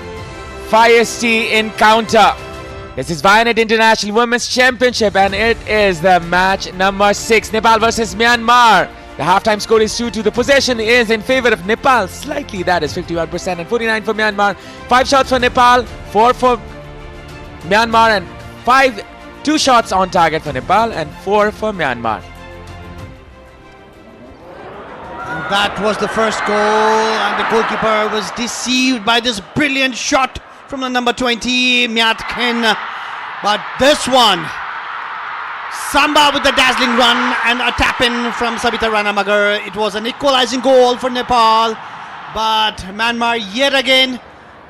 feisty encounter. This is Vianet International Women's Championship and it is the match number 6, Nepal versus Myanmar. The halftime score is 2-2. The possession is in favor of Nepal, slightly, that is 51% and 49 for Myanmar. 5 shots for Nepal, 4 for Myanmar and 2 shots on target for Nepal and 4 for Myanmar. And that was the first goal, and the goalkeeper was deceived by this brilliant shot from the number 20, Myat Khin. But this one, Samba with the dazzling run and a tap-in from Sabita Ranamagar. It was an equalizing goal for Nepal, but Myanmar yet again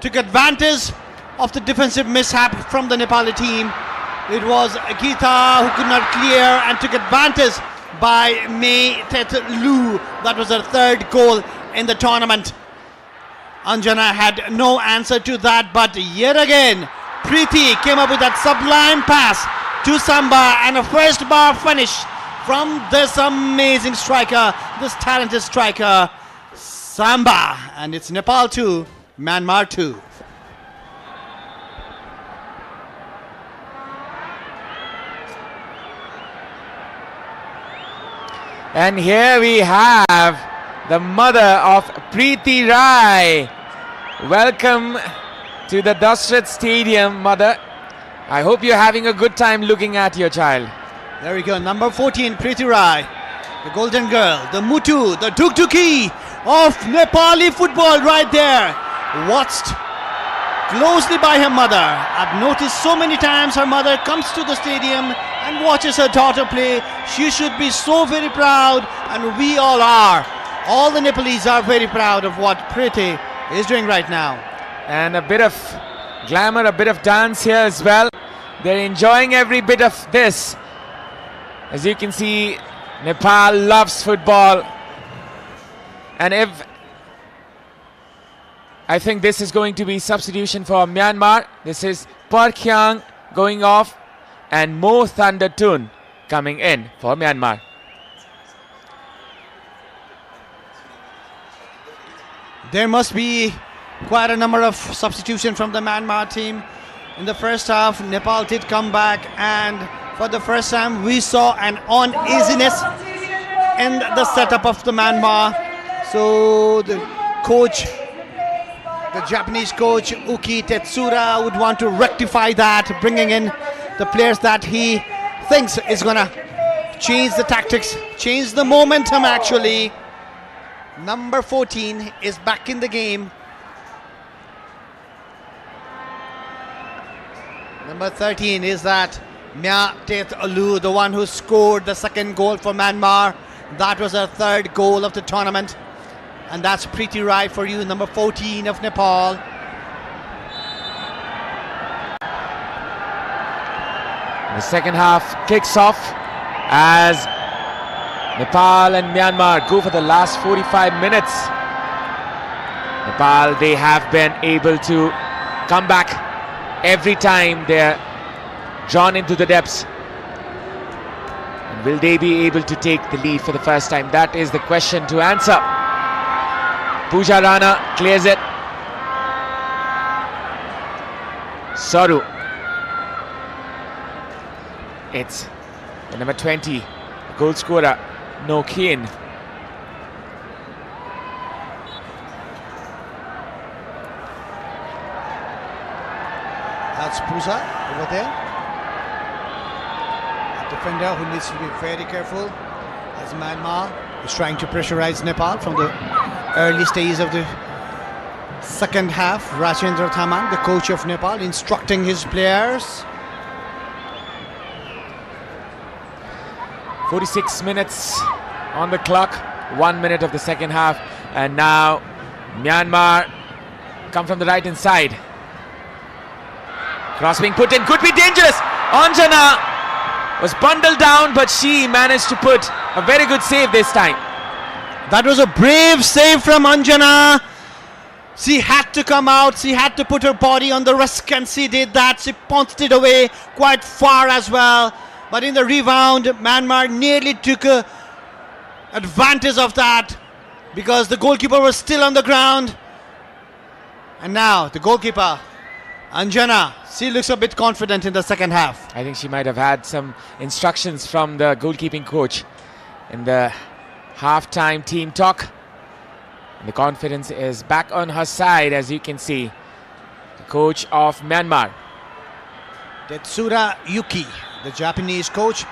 took advantage of the defensive mishap from the Nepali team. It was Geeta who could not clear and took advantage by Mei Tet Lu. That was her 3rd goal in the tournament. Anjana had no answer to that, but yet again Preeti came up with that sublime pass to Samba and a first bar finish from this amazing striker, this talented striker Samba. And it's Nepal 2, Myanmar 2. And here we have the mother of Preeti Rai. Welcome to the Dashrath Stadium, mother. I hope you're having a good time looking at your child. There we go, number 14, Preeti Rai, the golden girl, the Mutu, the Dukduki of Nepali football right there. Watched closely by her mother. I've noticed so many times her mother comes to the stadium and watches her daughter play. She should be so very proud, and we all are. All the Nepalese are very proud of what Preeti is doing right now. And a bit of glamour, a bit of dance here as well. They're enjoying every bit of this. As you can see, Nepal loves football. And I think this is going to be substitution for Myanmar. This is Parkhyang going off and Mo Thandatun coming in for Myanmar. There must be quite a number of substitutions from the Myanmar team. In the first half, Nepal did come back, and for the first time we saw an uneasiness in the setup of the Myanmar. So the coach, the Japanese coach Uki Tetsura, would want to rectify that, bringing in the players that he thinks is gonna change the tactics, change the momentum actually. Number 14 is back in the game. Number 13 is that Mya Tet Alu, the one who scored the 2nd goal for Myanmar. That was her 3rd goal of the tournament. And that's Preeti Rai for you, number 14 of Nepal. The second half kicks off as Nepal and Myanmar go for the last 45 minutes. Nepal, they have been able to come back every time they're drawn into the depths. And will they be able to take the lead for the first time? That is the question to answer. Pooja Rana clears it. Saru. It's the number 20, goal scorer, No Kien. That's Pooja over there. A defender who needs to be very careful, as Myanmar is trying to pressurize Nepal from the early stage of the second half. Rajendra Thamang, the coach of Nepal, instructing his players. 46 minutes on the clock, 1 minute of the second half, and now Myanmar come from the right hand side. Cross being put in, could be dangerous. Anjana was bundled down, but she managed to put a very good save this time. That was a brave save from Anjana. She had to come out, she had to put her body on the risk, and she did that. She pounced it away quite far as well. But in the rebound, Myanmar nearly took a advantage of that because the goalkeeper was still on the ground. And now the goalkeeper, Anjana, she looks a bit confident in the second half. I think she might have had some instructions from the goalkeeping coach in the half-time team talk. And the confidence is back on her side, as you can see. The coach of Myanmar, Tetsura Yuki, the Japanese coach,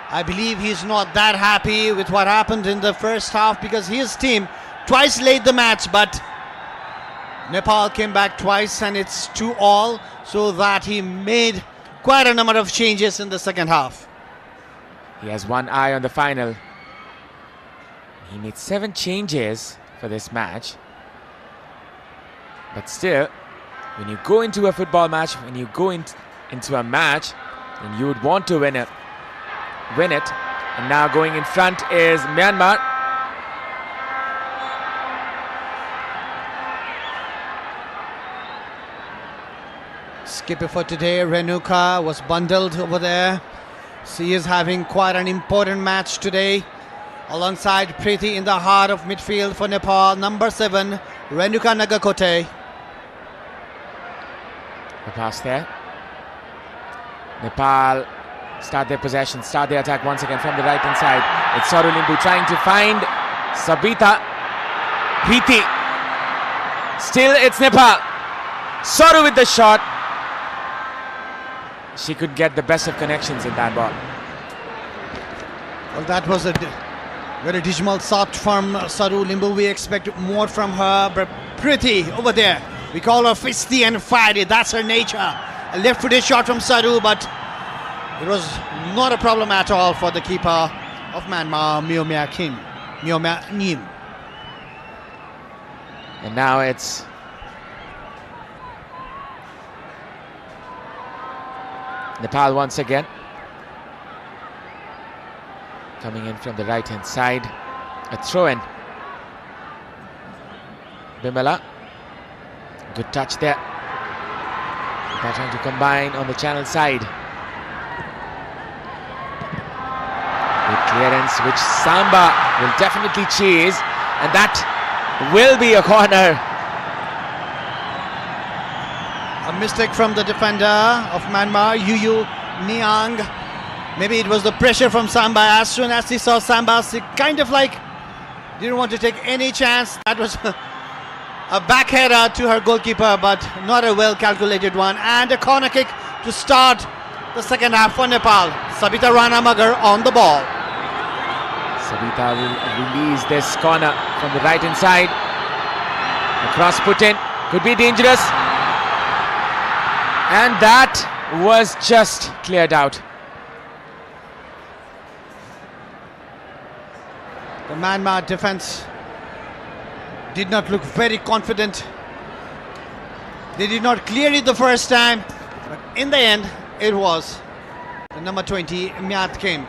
I believe he's not that happy with what happened in the first half because his team twice led the match, but Nepal came back twice and it's 2-2, so that he made quite a number of changes in the second half. he has one eye on the final. He made 7 changes for this match. But still, when you go into a football match, when you go into a match, then you would want to win it. And now going in front is Myanmar. Skipper for today, Renuka, was bundled over there. She is having quite an important match today. Alongside Preeti in the heart of midfield for Nepal, number 7, Renuka Nagakote. The pass there. Nepal start their possession, start their attack once again from the right hand side. It's Saru Limbu trying to find Sabita. Preeti. Still it's Nepal. Saru with the shot. She could get the best of connections in that ball. Well, that was a very dismal shot from Saru Limbu. We expect more from her, but Preeti over there. We call her fisty and fiery. That's her nature. A left-footed shot from Saru, but it was not a problem at all for the keeper of Myanmar, Myomya Nim. And now it's Nepal once again. Coming in from the right hand side. A throw in. Bimala. Good touch there. They're trying to combine on the channel side. Good clearance, which Samba will definitely chase, and that will be a corner. A mistake from the defender of Myanmar, Yuyu Niang. Maybe it was the pressure from Samba. As soon as he saw Samba, he kind of like didn't want to take any chance. That was a backheader to her goalkeeper, but not a well calculated one. And a corner kick to start the second half for Nepal. Sabita Rana Magar on the ball. Sabita will release this corner from the right hand side. The cross put in, could be dangerous. And that was just cleared out. The Myanmar defense did not look very confident. They did not clear it the first time, but in the end, it was the number 20, Myat came.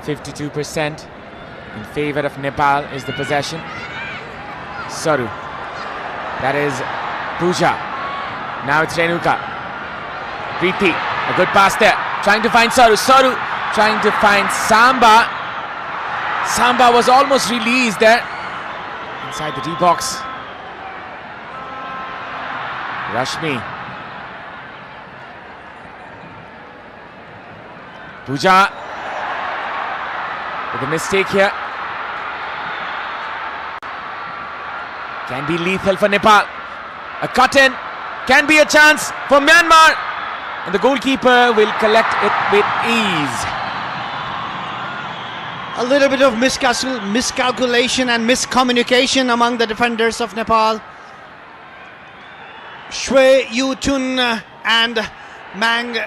52% in favor of Nepal is the possession. Saru. That is Pooja. Now it's Renuka. Preeti. A good pass there. Trying to find Saru. Saru trying to find Samba. Samba was almost released there. Inside the D box. Rashmi. Pooja with a mistake here. Can be lethal for Nepal. A cut in. Can be a chance for Myanmar. And the goalkeeper will collect it with ease. A little bit of miscalculation and miscommunication among the defenders of Nepal. Shwe Yutun and Mang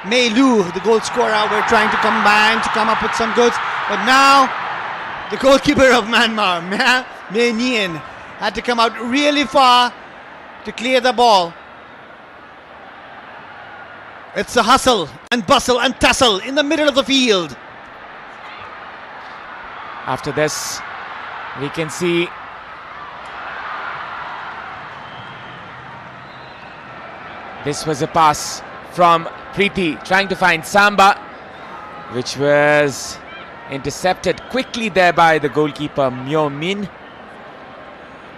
Mei Lu, the goal scorer, were trying to combine to come up with some goods. But now, the goalkeeper of Myanmar, Mei Nien, had to come out really far to clear the ball. It's a hustle and bustle and tussle in the middle of the field. After this, we can see this was a pass from Preeti trying to find Samba, which was Intercepted quickly there by the goalkeeper Myo Min.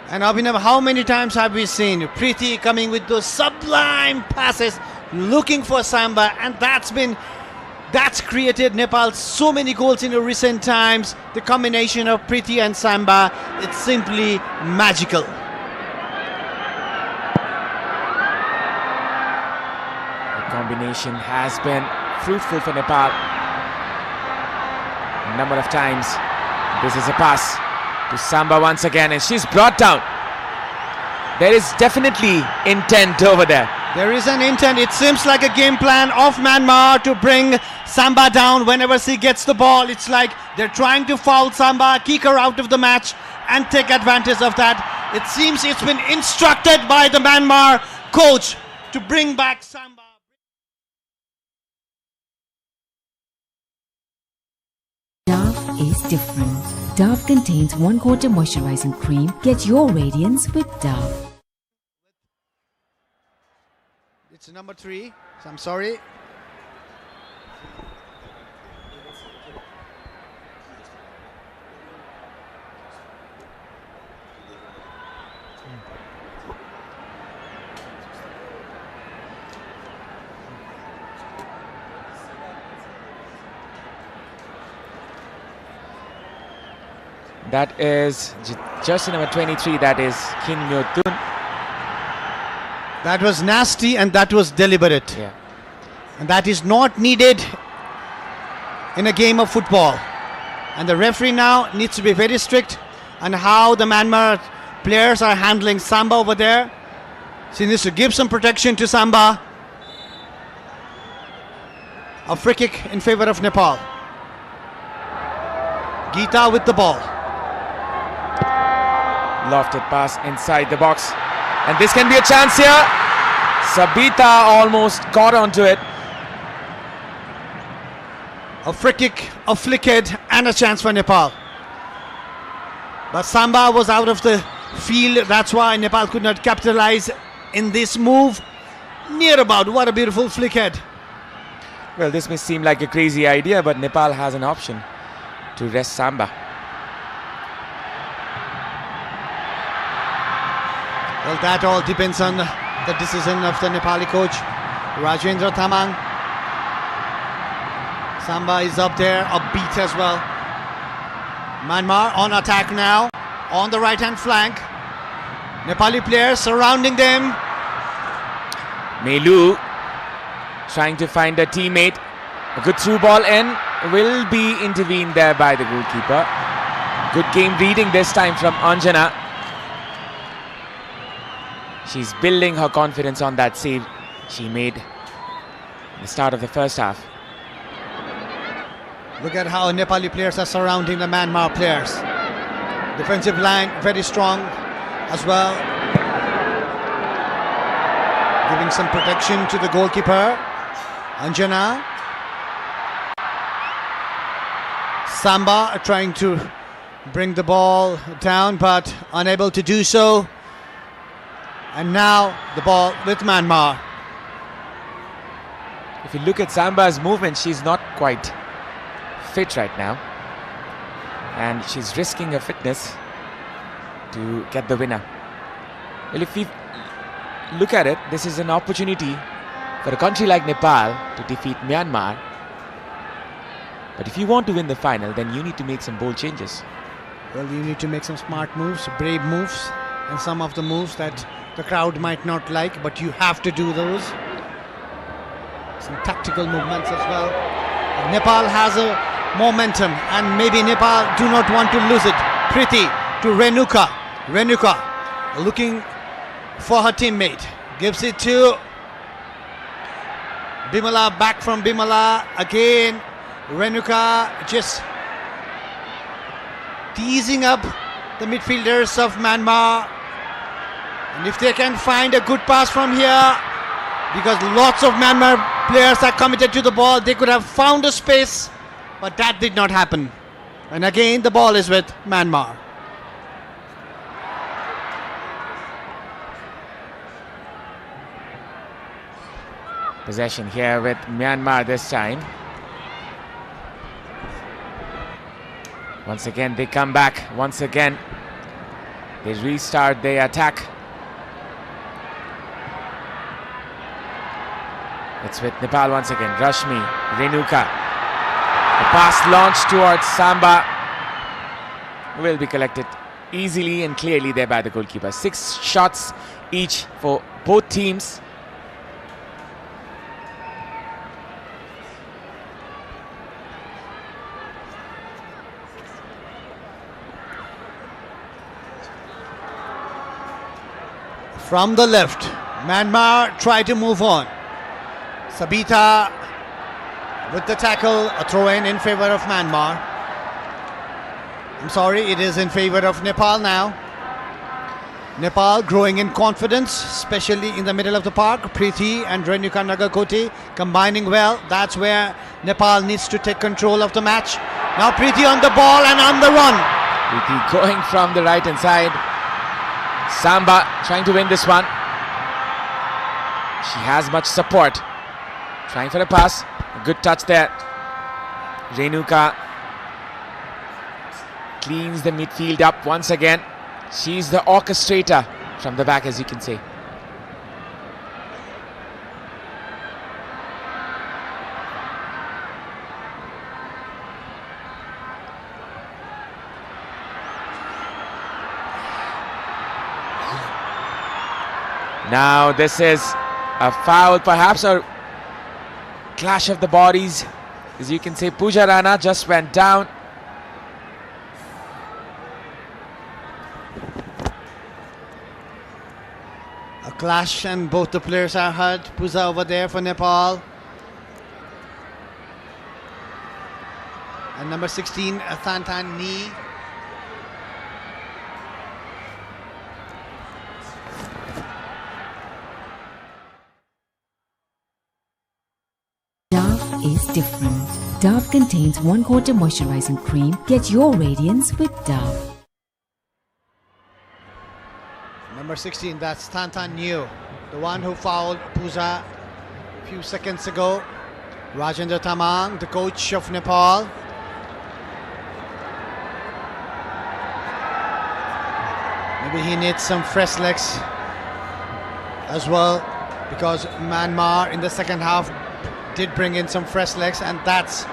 And Abhinav, how many times have we seen Preeti coming with those sublime passes, looking for Samba, and that's created Nepal so many goals in the recent times. The combination of Preeti and Samba, it's simply magical. The combination has been fruitful for Nepal. A number of times. This is a pass to Samba once again, and she's brought down. There is definitely intent over there. There is an intent. It seems like a game plan of Myanmar to bring Samba down whenever she gets the ball. It's like they're trying to foul Samba, kick her out of the match, and take advantage of that. It seems it's been instructed by the Myanmar coach to bring back Samba. Dove is different. Dove contains 1/4 moisturizing cream. Get your radiance with Dove. It's number 3. So I'm sorry. That is jersey number 23, that is Kim Myo Tun. That was nasty and that was deliberate. Yeah. And that is not needed in a game of football. And the referee now needs to be very strict on how the Myanmar players are handling Samba over there. She needs to give some protection to Samba. A free kick in favor of Nepal. Geeta with the ball. Lofted pass inside the box. And this can be a chance here. Sabita almost got onto it. A free kick, a flickhead, and a chance for Nepal. But Samba was out of the field. That's why Nepal could not capitalize in this move. Near about. What a beautiful flickhead. Well, this may seem like a crazy idea, but Nepal has an option to rest Samba. Well, that all depends on the decision of the Nepali coach, Rajendra Thamang. Samba is up there, upbeat as well. Myanmar on attack now, on the right-hand flank. Nepali players surrounding them. Melu trying to find a teammate. A good through ball in, will be intervened there by the goalkeeper. Good game reading this time from Anjana. She's building her confidence on that save she made at the start of the first half. Look at how Nepali players are surrounding the Myanmar players. Defensive line very strong as well. Giving some protection to the goalkeeper, Anjana. Samba trying to bring the ball down but unable to do so. And now the ball with Myanmar. If you look at Samba's movement, she's not quite fit right now. And she's risking her fitness to get the winner. Well, if we look at it, this is an opportunity for a country like Nepal to defeat Myanmar. But if you want to win the final, then you need to make some bold changes. Well, you need to make some smart moves, brave moves, and some of the moves that the crowd might not like, but you have to do those. Some tactical movements as well. And Nepal has a momentum, and maybe Nepal do not want to lose it. Preeti to Renuka. Renuka looking for her teammate. Gives it to Bimala, back from Bimala again. Renuka just teasing up the midfielders of Myanmar. And if they can find a good pass from here, because lots of Myanmar players are committed to the ball, they could have found a space, but that did not happen. And again, the ball is with Myanmar. Possession here with Myanmar this time. Once again, they come back. Once again, they restart their attack. It's with Nepal once again. Rashmi, Renuka. The pass launched towards Samba will be collected easily and clearly there by the goalkeeper. 6 shots each for both teams. From the left, Myanmar try to move on. Sabita with the tackle, a throw-in in favor of Myanmar. I'm sorry, it is in favor of Nepal now. Nepal growing in confidence, especially in the middle of the park. Preeti and Renuka Nagakoti combining well. That's where Nepal needs to take control of the match. Now Preeti on the ball and on the run. Preeti going from the right hand side. Samba trying to win this one. She has much support. Trying for a pass. A good touch there. Renuka cleans the midfield up once again. She's the orchestrator from the back, as you can say. Now this is a foul perhaps, or clash of the bodies, as you can say. Pooja Rana just went down. A clash and both the players are hurt. Pooja over there for Nepal. And number 16, Thantan Ni. Dove is different. Dove contains 1/4 moisturizing cream. Get your radiance with Dove. Number 16, that's Thantan New, the one who fouled Pooja a few seconds ago. Rajendra Tamang, the coach of Nepal. Maybe he needs some fresh legs as well, because Myanmar in the second half did bring in some fresh legs, and that's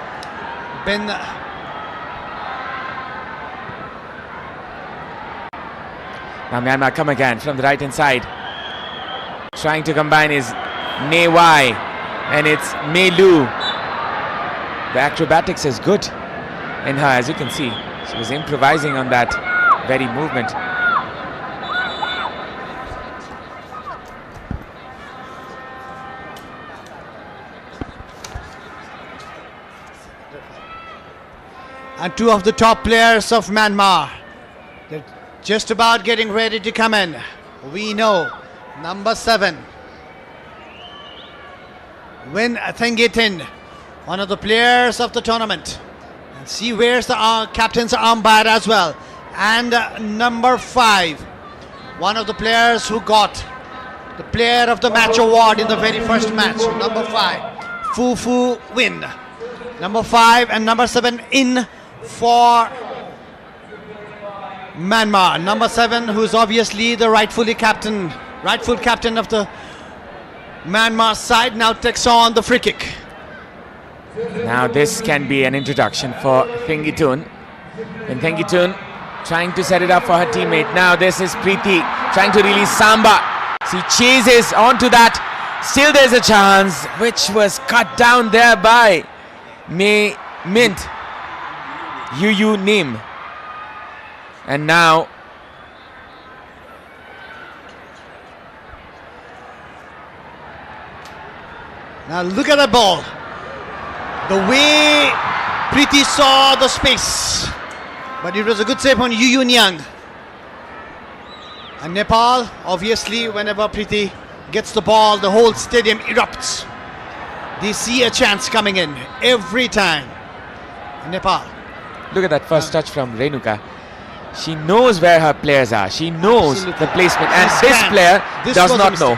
been Now Myanmar come again from the right hand side. Trying to combine is Ne Wai and it's Mei Lu. The acrobatics is good in her, as you can see. She was improvising on that very movement. and two of the top players of Myanmar. They're just about getting ready to come in. We know number 7, Win Thengitin, one of the players of the tournament. And see where's the captain's armband as well. And number 5, one of the players who got the player of the match award in the very first match. Number 5, Fu Win. Number 5 and number 7 in for Myanmar. Number 7, who's obviously the rightful captain of the Myanmar side, now takes on the free kick. Now this can be an introduction for Thengitun. And Thengitun trying to set it up for her teammate. Now this is Preeti trying to release Samba. She chases onto that. Still there's a chance, which was cut down there by May Mint Yu Nim. And now look at the ball. The way Preeti saw the space, but it was a good save on Yu Nyang. And Nepal, obviously, whenever Preeti gets the ball, the whole stadium erupts. They see a chance coming in every time. Nepal. Look at that first touch from Renuka. She knows where her players are. She knows the placement, and this player does not know.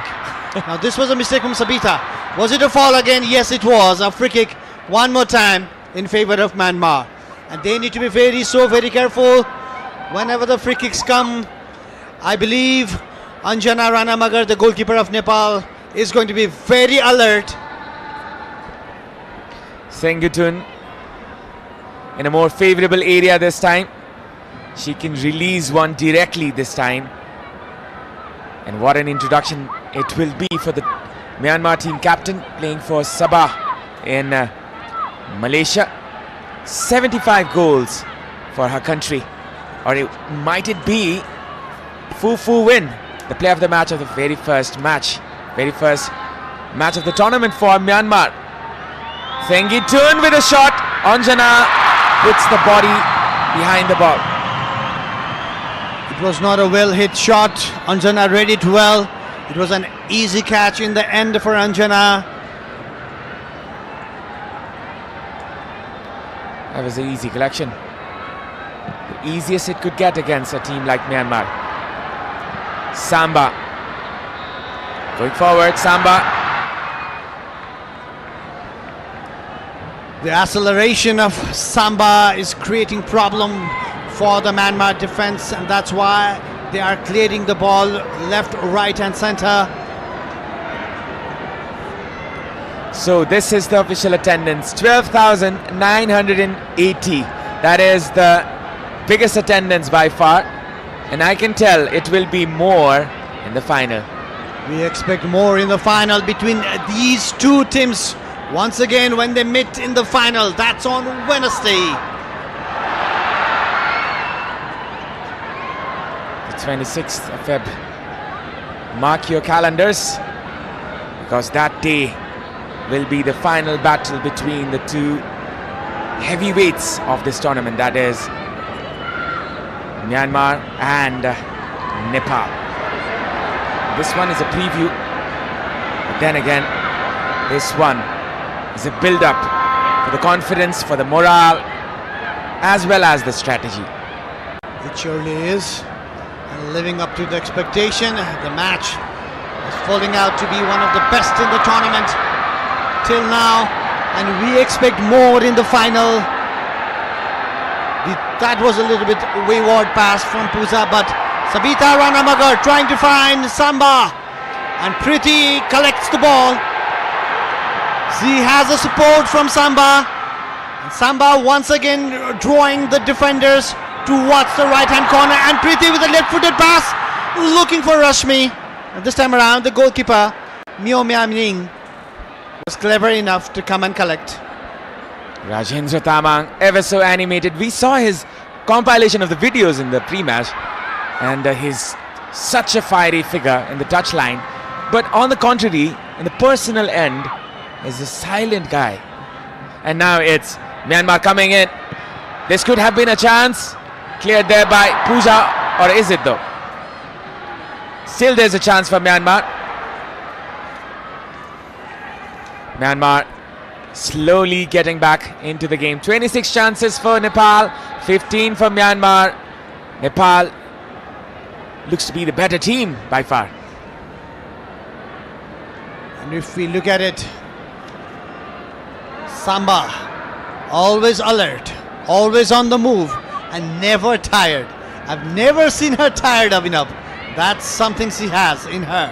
Now this was a mistake from Sabita. Was it a foul again? Yes, it was. A free kick one more time in favor of Myanmar. and they need to be very careful whenever the free kicks come. I believe Anjana Ranamagar, the goalkeeper of Nepal, is going to be very alert. Sengutun in a more favorable area this time. She can release one directly this time. And what an introduction it will be for the Myanmar team captain playing for Sabah in Malaysia. 75 goals for her country. Or might it be Fufu Win, the player of the match of the very first match of the tournament for Myanmar. Sengutun with a shot. Anjana puts the body behind the ball. It was not a well hit shot. Anjana read it well. It was an easy catch in the end for Anjana. That was an easy collection. The easiest it could get against a team like Myanmar. Samba. Going forward, Samba. The acceleration of Samba is creating problem for the Myanmar defense, and that's why they are clearing the ball left, right and center. So this is the official attendance, 12,980. That is the biggest attendance by far, and I can tell it will be more in the final. We expect more in the final between these two teams. Once again, when they meet in the final, that's on Wednesday. The 26th of Feb. Mark your calendars, because that day will be the final battle between the two heavyweights of this tournament, that is Myanmar and Nepal. This one is a preview, but then again, this one is a build-up for the confidence, for the morale, as well as the strategy. It surely is. And living up to the expectation, the match is falling out to be one of the best in the tournament till now, and we expect more in the final. That was a little bit wayward pass from Puza, but Sabita Ranamagar trying to find Samba, and Priti collects the ball. She has a support from Samba, and Samba once again drawing the defenders towards the right hand corner, and Priti with a left footed pass looking for Rashmi, and this time around the goalkeeper Myo Mya Ning was clever enough to come and collect. Rajendra Tamang, ever so animated. We saw his compilation of the videos in the pre-match, and he's such a fiery figure in the touchline, but on the contrary, in the personal end, is a silent guy. And now it's Myanmar coming in. This could have been a chance. Cleared there by Pooja, or is it though? Still there's a chance for Myanmar. Myanmar slowly getting back into the game. 26 chances for Nepal, 15 for Myanmar. Nepal looks to be the better team by far. And if we look at it, Samba, always alert, always on the move, and never tired. I've never seen her tired, Abhinav. That's something she has in her.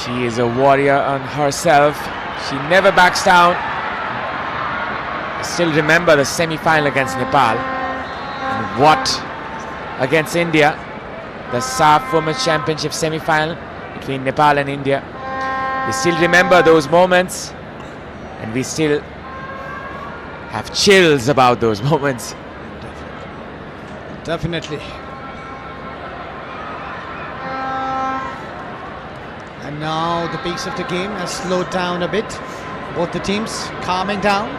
She is a warrior on herself. She never backs down. I still remember the semi-final against Nepal. And what against India, the SAF Women's Championship semi-final between Nepal and India. We still remember those moments, and we still have chills about those moments. Definitely. And now the pace of the game has slowed down a bit. Both the teams calming down,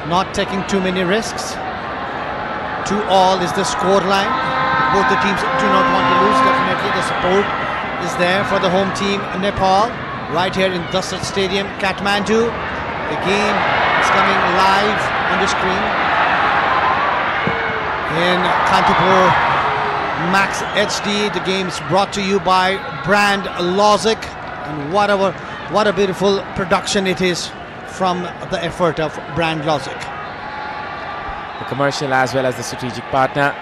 not taking too many risks. 2-all is the score line. Both the teams do not want to lose. Definitely the support is there for the home team Nepal, right here in Dasrat Stadium, Kathmandu. The game is coming live on the screen in Kantipur Max HD. The game is brought to you by Brand Logic, and what a beautiful production it is from the effort of Brand Logic. the commercial as well as the strategic partner.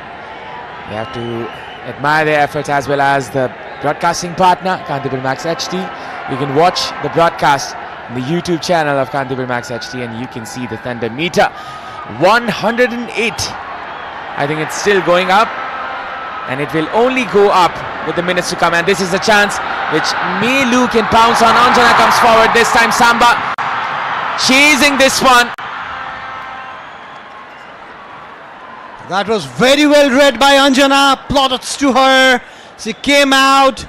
You have to admire their efforts as well as the broadcasting partner, Kantipur Max HD. You can watch the broadcast on the YouTube channel of Kantipur Max HD and you can see the thunder meter. 108. I think it's still going up and it will only go up with the minutes to come, and this is a chance which Melu can pounce on. Anjana comes forward, this time Samba chasing this one. That was very well read by Anjana. Plaudits to her. She came out,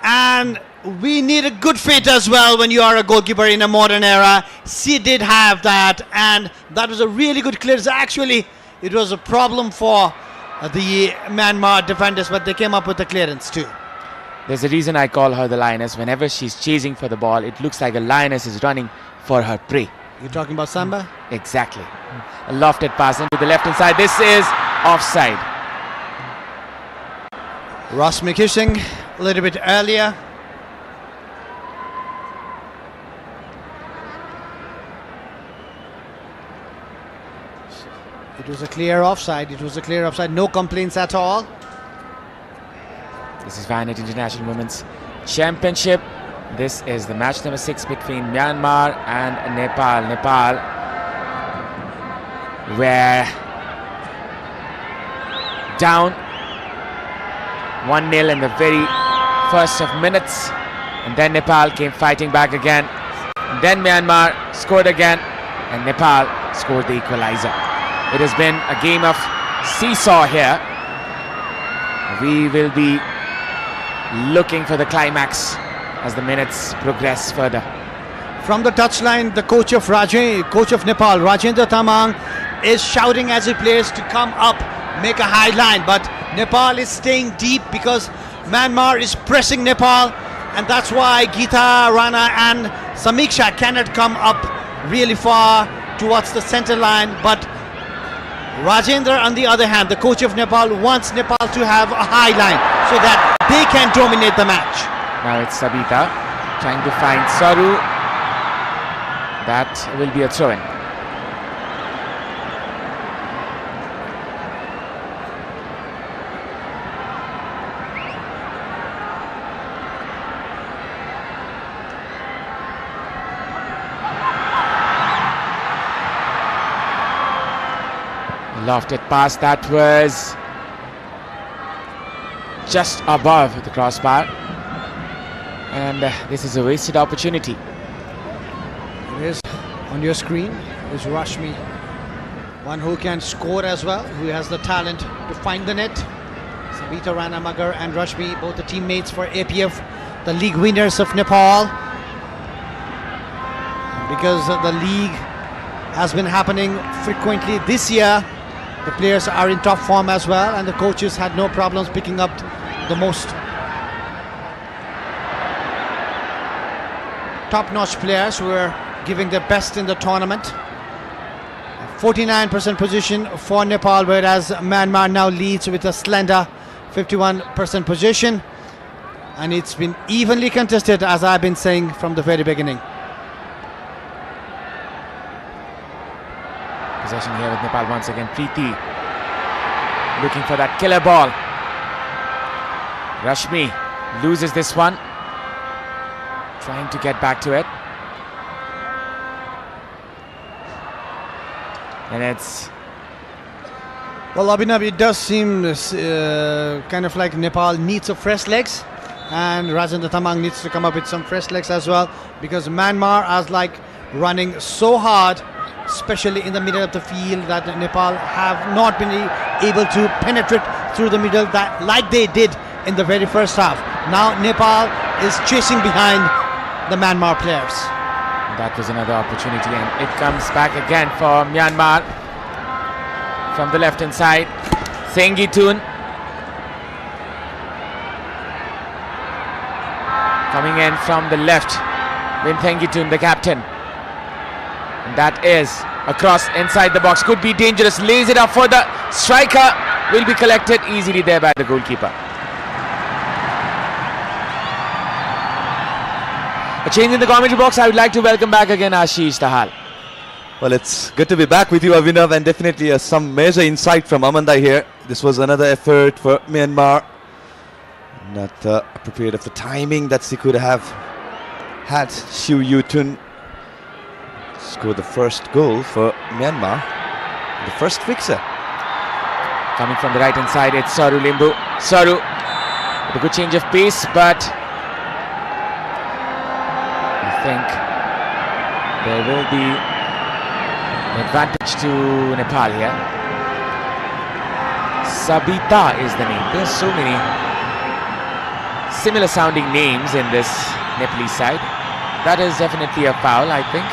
and we need a good fit as well when you are a goalkeeper in a modern era. She did have that, and that was a really good clearance. Actually, it was a problem for the Myanmar defenders, but they came up with the clearance too. There's a reason I call her the lioness. Whenever she's chasing for the ball, it looks like a lioness is running for her prey. You're talking about Samba? Exactly. A lofted pass into the left hand side. This is offside. Rashmi kissing a little bit earlier. It was a clear offside. It was a clear offside. No complaints at all. This is Vinenet International Women's Championship. This is the match number 6 between Myanmar and Nepal. Nepal were down 1-0 in the very first of minutes, and then Nepal came fighting back again, and then Myanmar scored again and Nepal scored the equalizer. It has been a game of seesaw here. We will be looking for the climax as the minutes progress further. From the touchline, the coach of Nepal, Rajendra Tamang, is shouting as he plays to come up, make a high line, but Nepal is staying deep because Myanmar is pressing Nepal, and that's why Geeta, Rana and Samiksha cannot come up really far towards the center line. But Rajendra, on the other hand, the coach of Nepal, wants Nepal to have a high line so that they can dominate the match. Now it's Sabita trying to find Saru. That will be a throw-in. Lofted pass that was just above the crossbar, and this is a wasted opportunity. It is on your screen is Rashmi, one who can score as well, who has the talent to find the net. Sabita Rana Magar and Rashmi, both the teammates for APF, the league winners of Nepal. Because the league has been happening frequently this year, the players are in top form as well, and the coaches had no problems picking up the most top-notch players who are giving their best in the tournament. 49% position for Nepal, whereas Myanmar now leads with a slender 51% position, and it's been evenly contested, as I've been saying from the very beginning. Possession here with Nepal once again. Preeti looking for that killer ball. Rashmi loses this one, trying to get back to it, and it's well, Abhinav, it does seem kind of like Nepal needs a fresh legs, and Rajendra Tamang needs to come up with some fresh legs as well, because Myanmar is like running so hard, especially in the middle of the field, that Nepal have not been able to penetrate through the middle that like they did in the very first half. Now Nepal is chasing behind the Myanmar players. That was another opportunity, and it comes back again for Myanmar from the left hand side. Sengitun coming in from the left. Win Sengitun, the captain. And that is a cross inside the box. Could be dangerous. Lays it up for the striker. Will be collected easily there by the goalkeeper. A change in the commentary box. I would like to welcome back again Ashish Tahal. Well, it's good to be back with you, Avinav, and definitely some major insight from Amanda here. This was another effort for Myanmar. Not appropriate of the timing that she could have had. Siu Yutun scored the first goal for Myanmar, the first fixer. Coming from the right hand side, it's Saru Limbu. Saru with a good change of pace, but I think there will be an advantage to Nepal here. Sabita is the name. There's so many similar sounding names in this Nepalese side. That is definitely a foul, I think.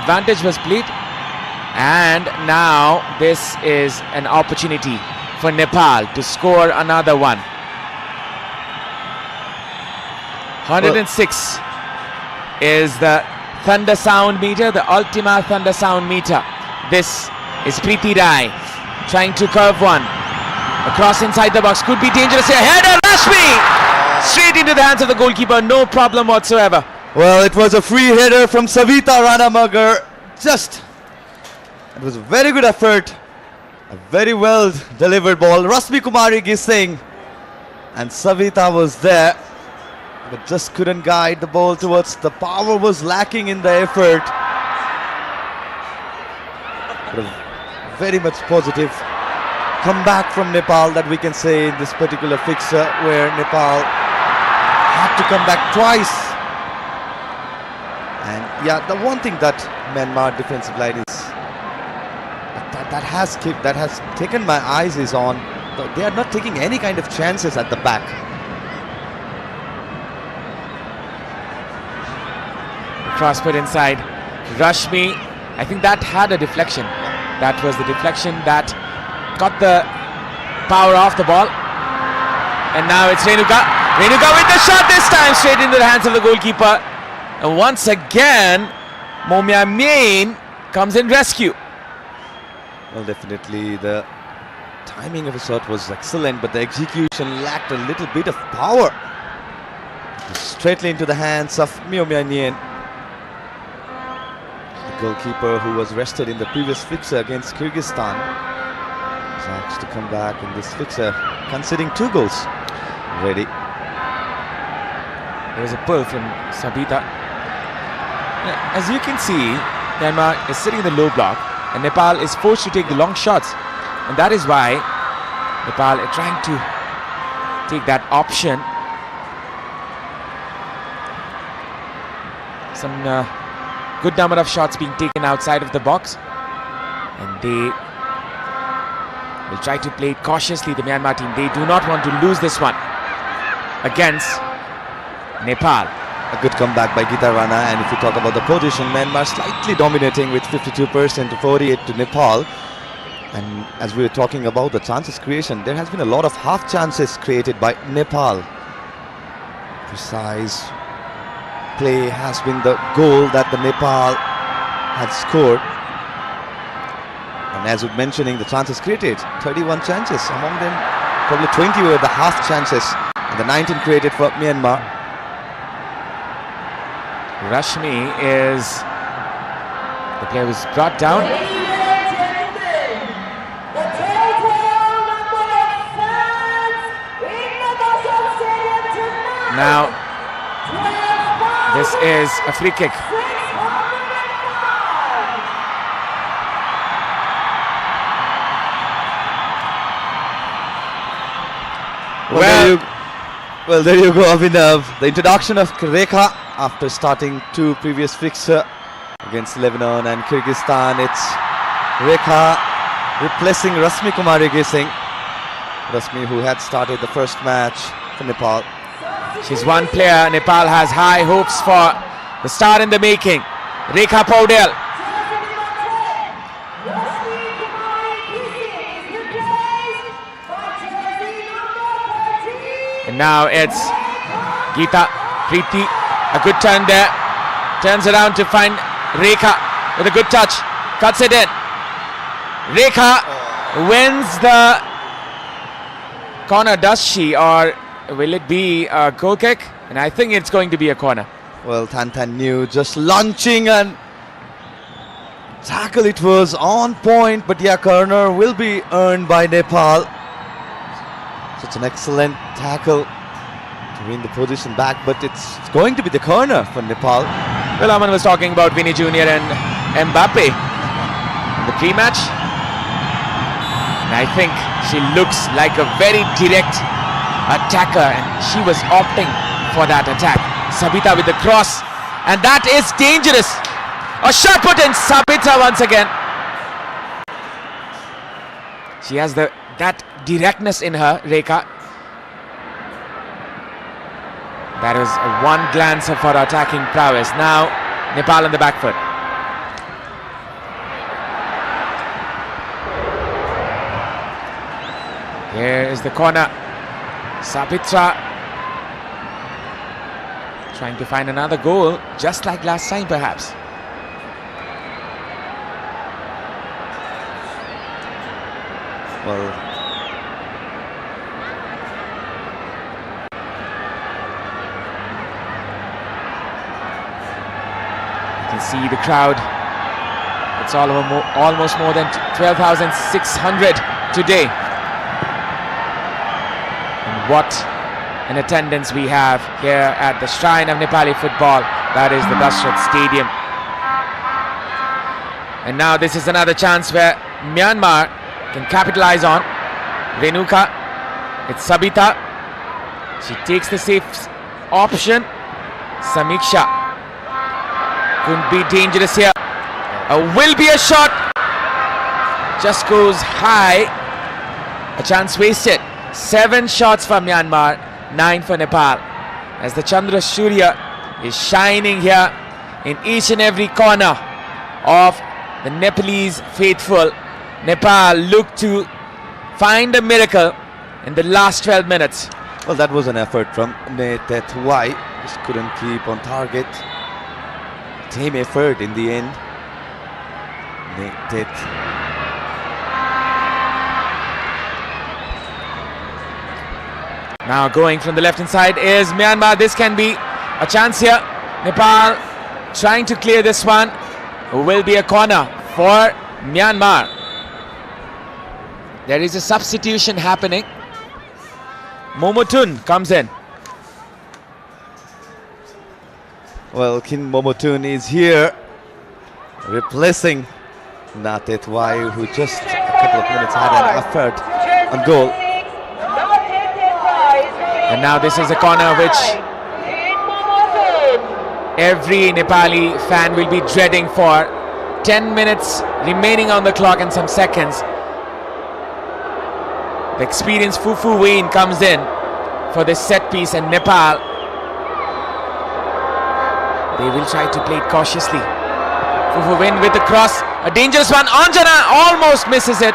Advantage was played, and now this is an opportunity for Nepal to score another one. 106 is the thunder sound meter, the Ultima thunder sound meter. This is Preeti Rai trying to curve one across inside the box. Could be dangerous here. Header, Rashmi! Straight into the hands of the goalkeeper. No problem whatsoever. Well, it was a free header from Savita Ranamagar. It was a very good effort. A very well delivered ball. Rasmi Kumari Gising and Savita was there, but just couldn't guide the ball towards. The power was lacking in the effort. But a very much positive comeback from Nepal that we can say in this particular fixture, where Nepal had to come back twice. And yeah, the one thing that Myanmar defensive line is that has taken my eyes is on, they are not taking any kind of chances at the back. Cross put inside. Rashmi, I think that had a deflection. That was the deflection that got the power off the ball. And now it's Renuka. Renuka with the shot this time, straight into the hands of the goalkeeper. And once again, Momia Main comes in rescue. Well, definitely the timing of the shot was excellent, but the execution lacked a little bit of power. Straightly into the hands of Momia Nien, the goalkeeper who was rested in the previous fixture against Kyrgyzstan. Is asked to come back in this fixture, conceding 2 goals. Ready. There was a pull from Sabita. As you can see, Myanmar is sitting in the low block and Nepal is forced to take the long shots. And that is why Nepal are trying to take that option. Some good number of shots being taken outside of the box. And they will try to play it cautiously, the Myanmar team. They do not want to lose this one against Nepal. A good comeback by Gita Rana, and if you talk about the position, Myanmar slightly dominating with 52% to 48 to Nepal. And as we were talking about the chances creation, there has been a lot of half chances created by Nepal. Precise play has been the goal that the Nepal had scored. And as we're mentioning, the chances created, 31 chances, among them probably 20 were the half chances, and the 19 created for Myanmar. Rashmi is the player was brought down. Now this is a free kick. Well, there you go, Avinav. The introduction of Rekha after starting 2 previous fixture against Lebanon and Kyrgyzstan. It's Rekha replacing Rasmi Kumari Gising. Rasmi, who had started the first match for Nepal. She's one player Nepal has high hopes for. The star in the making, Rekha Paudel. And now it's Geeta Preeti. A good turn there. Turns around to find Rekha with a good touch. Cuts it in. Rekha wins the corner, does she? Or will it be a goal kick? And I think it's going to be a corner. Well, Tan knew, just launching and tackle, it was on point, but yeah, corner will be earned by Nepal. Such an excellent tackle to win the position back, but it's going to be the corner for Nepal. Well, Aman was talking about Vinny Jr. and Mbappe in the pre-match. And I think she looks like a very direct attacker, and she was opting for that attack. Sabita with the cross, and that is dangerous. A shot put in, Sabita once again. She has that directness in her, Rekha. That is one glance of her attacking prowess. Now Nepal on the back foot. Here is the corner. Sabitra trying to find another goal, just like last time perhaps. Well, you can see the crowd. It's almost more than 12,600 today. And what an attendance we have here at the shrine of Nepali football. That is the Dashrath Stadium. And now this is another chance where Myanmar can capitalize on. Renuka, it's Sabita. She takes the safe option. Samiksha could be dangerous here. Will be a shot. Just goes high. A chance wasted. 7 shots for Myanmar, 9 for Nepal. As the Chandra Surya is shining here in each and every corner of the Nepalese faithful. Nepal look to find a miracle in the last 12 minutes. well, that was an effort from Netetwai. Just couldn't keep on target. Team effort in the end. Netet. Now going from the left hand side is Myanmar. This can be a chance here. Nepal trying to clear this one. Will be a corner for Myanmar. There is a substitution happening. Momotun comes in. Well, King Momotun is here, replacing Netetwai, who just a couple of minutes had an effort on goal. And now this is a corner which every Nepali fan will be dreading for. 10 minutes remaining on the clock and some seconds. The experienced Fufu Wayne comes in for this set piece, and Nepal, they will try to play it cautiously. Fufu Wayne with the cross, a dangerous one. Anjana almost misses it.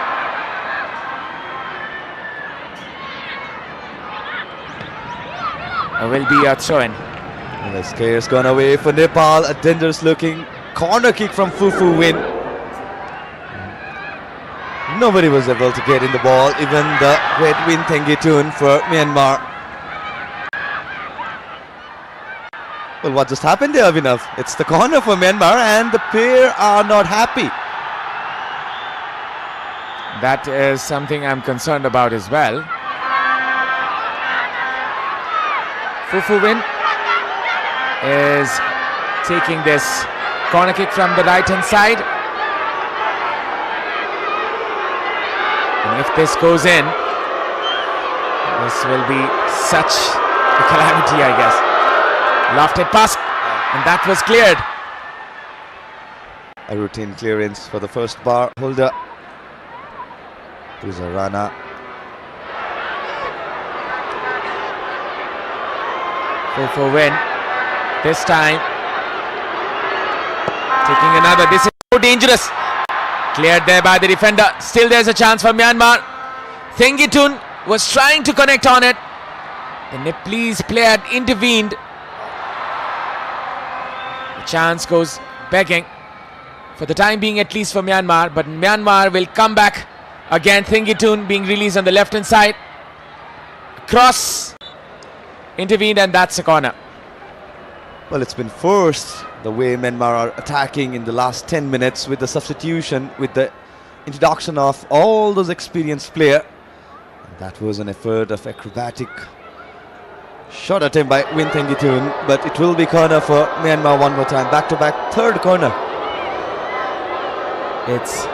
Will be a throw-in. And the scare has gone away for Nepal. A dangerous looking corner kick from Fufu Win. Nobody was able to get in the ball, even the great Win Tengitun for Myanmar. Well, what just happened there, Abhinav? It's the corner for Myanmar, and the pair are not happy. That is something I'm concerned about as well. Fufu Win is taking this corner kick from the right hand side. And if this goes in, this will be such a calamity, I guess. Lofted pass, and that was cleared. A routine clearance for the first bar holder. Rana. For win. This time taking another. This is so dangerous. Cleared there by the defender. Still there's a chance for Myanmar. Thengitun was trying to connect on it. The Nepalese player had intervened. The chance goes begging for the time being, at least for Myanmar, but Myanmar will come back again. Thengitun being released on the left hand side. Cross intervened, and that's a corner. Well, it's been forced the way Myanmar are attacking in the last 10 minutes with the substitution, with the introduction of all those experienced players. That was an effort of acrobatic shot attempt by Win Thengitun, but it will be corner for Myanmar one more time. Back-to-back third corner. It's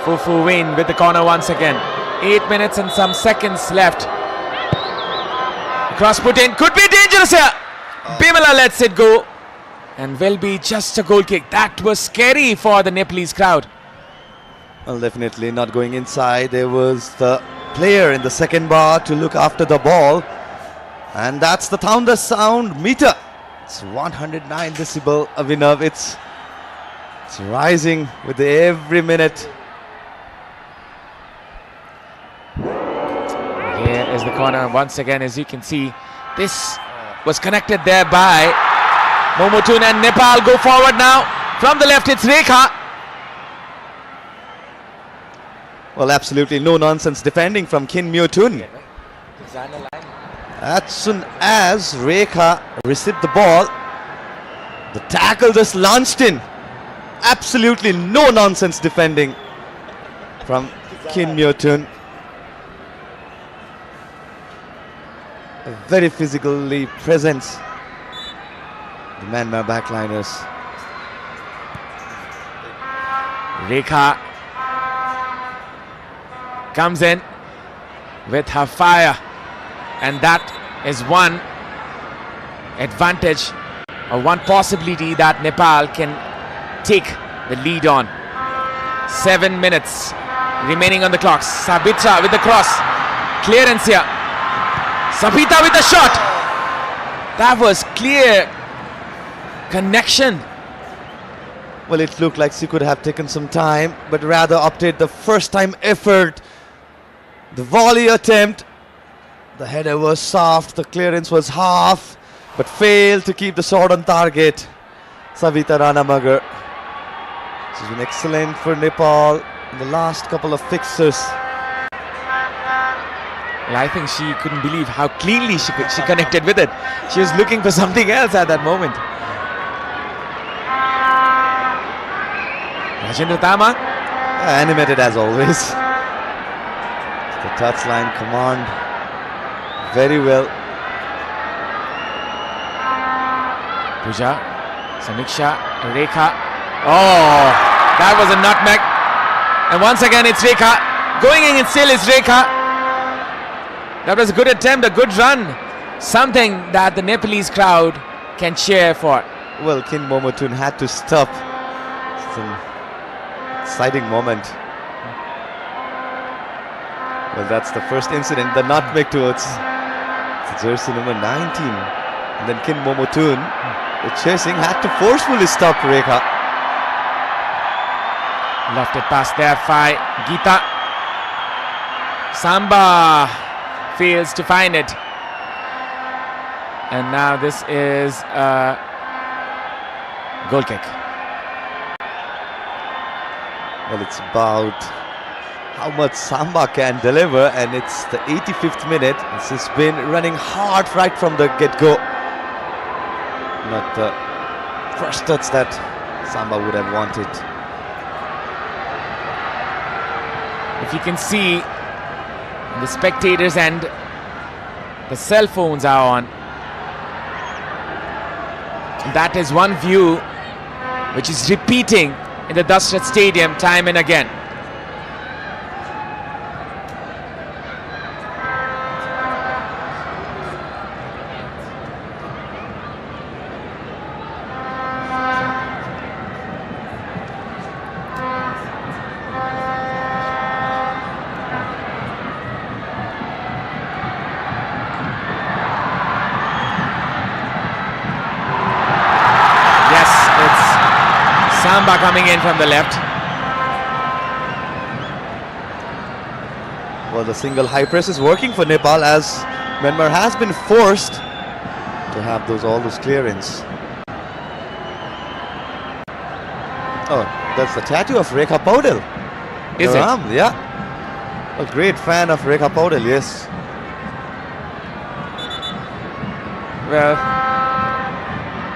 Fufu Win with the corner once again. 8 minutes and some seconds left. Cross put in, could be dangerous here. Bimala lets it go and will be just a goal kick. That was scary for the Nepalese crowd. Well, definitely not going inside. There was the player in the second bar to look after the ball. And that's the thunder sound meter. It's 109 decibel, Avinav. It's rising with every minute. Here is the corner once again. As you can see, this was connected there by Momotun, and Nepal go forward now. From the left, it's Rekha. Well, absolutely no nonsense defending from Kin Myotun. As soon as Rekha received the ball, the tackle just launched in. Absolutely no nonsense defending from Kin Myotun. Very physically present, the Myanmar backliners. Rekha comes in with her fire, and that is one advantage or one possibility that Nepal can take the lead on. 7 minutes remaining on the clock. Sabitra with the cross, clearance here. Sabita with the shot. That was clear connection. Well, it looked like she could have taken some time, but rather opted the first time effort. The volley attempt, the header was soft, the clearance was half, but failed to keep the shot on target. Savita Ranamagar. She's been excellent for Nepal in the last couple of fixtures. Well, I think she couldn't believe how cleanly she connected with it. She was looking for something else at that moment. Rajendra Tama. Animated as always. The touchline command very well. Pooja, Samiksha, Rekha. Oh, that was a nutmeg. And once again it's Rekha. Going in still is Rekha. That was a good attempt, a good run. Something that the Nepalese crowd can cheer for. Well, Kin Momotun had to stop. It's an exciting moment. Well, that's the first incident, the nutmeg towards the jersey number 19. And then Kin Momotun, the chasing, had to forcefully stop Rekha. Lofted pass there by Geeta. Samba fails to find it. And now this is a goal kick. Well, it's about how much Samba can deliver, and it's the 85th minute. She's been running hard right from the get-go. Not the first touch that Samba would have wanted. If you can see, the spectators and the cell phones are on. That is one view which is repeating in the Dashrath Stadium time and again. Samba coming in from the left. Well, the single high press is working for Nepal, as Myanmar has been forced to have all those clearance. Oh, that's the tattoo of Rekha Paudel. Is it? Yeah. A great fan of Rekha Paudel, yes. Well,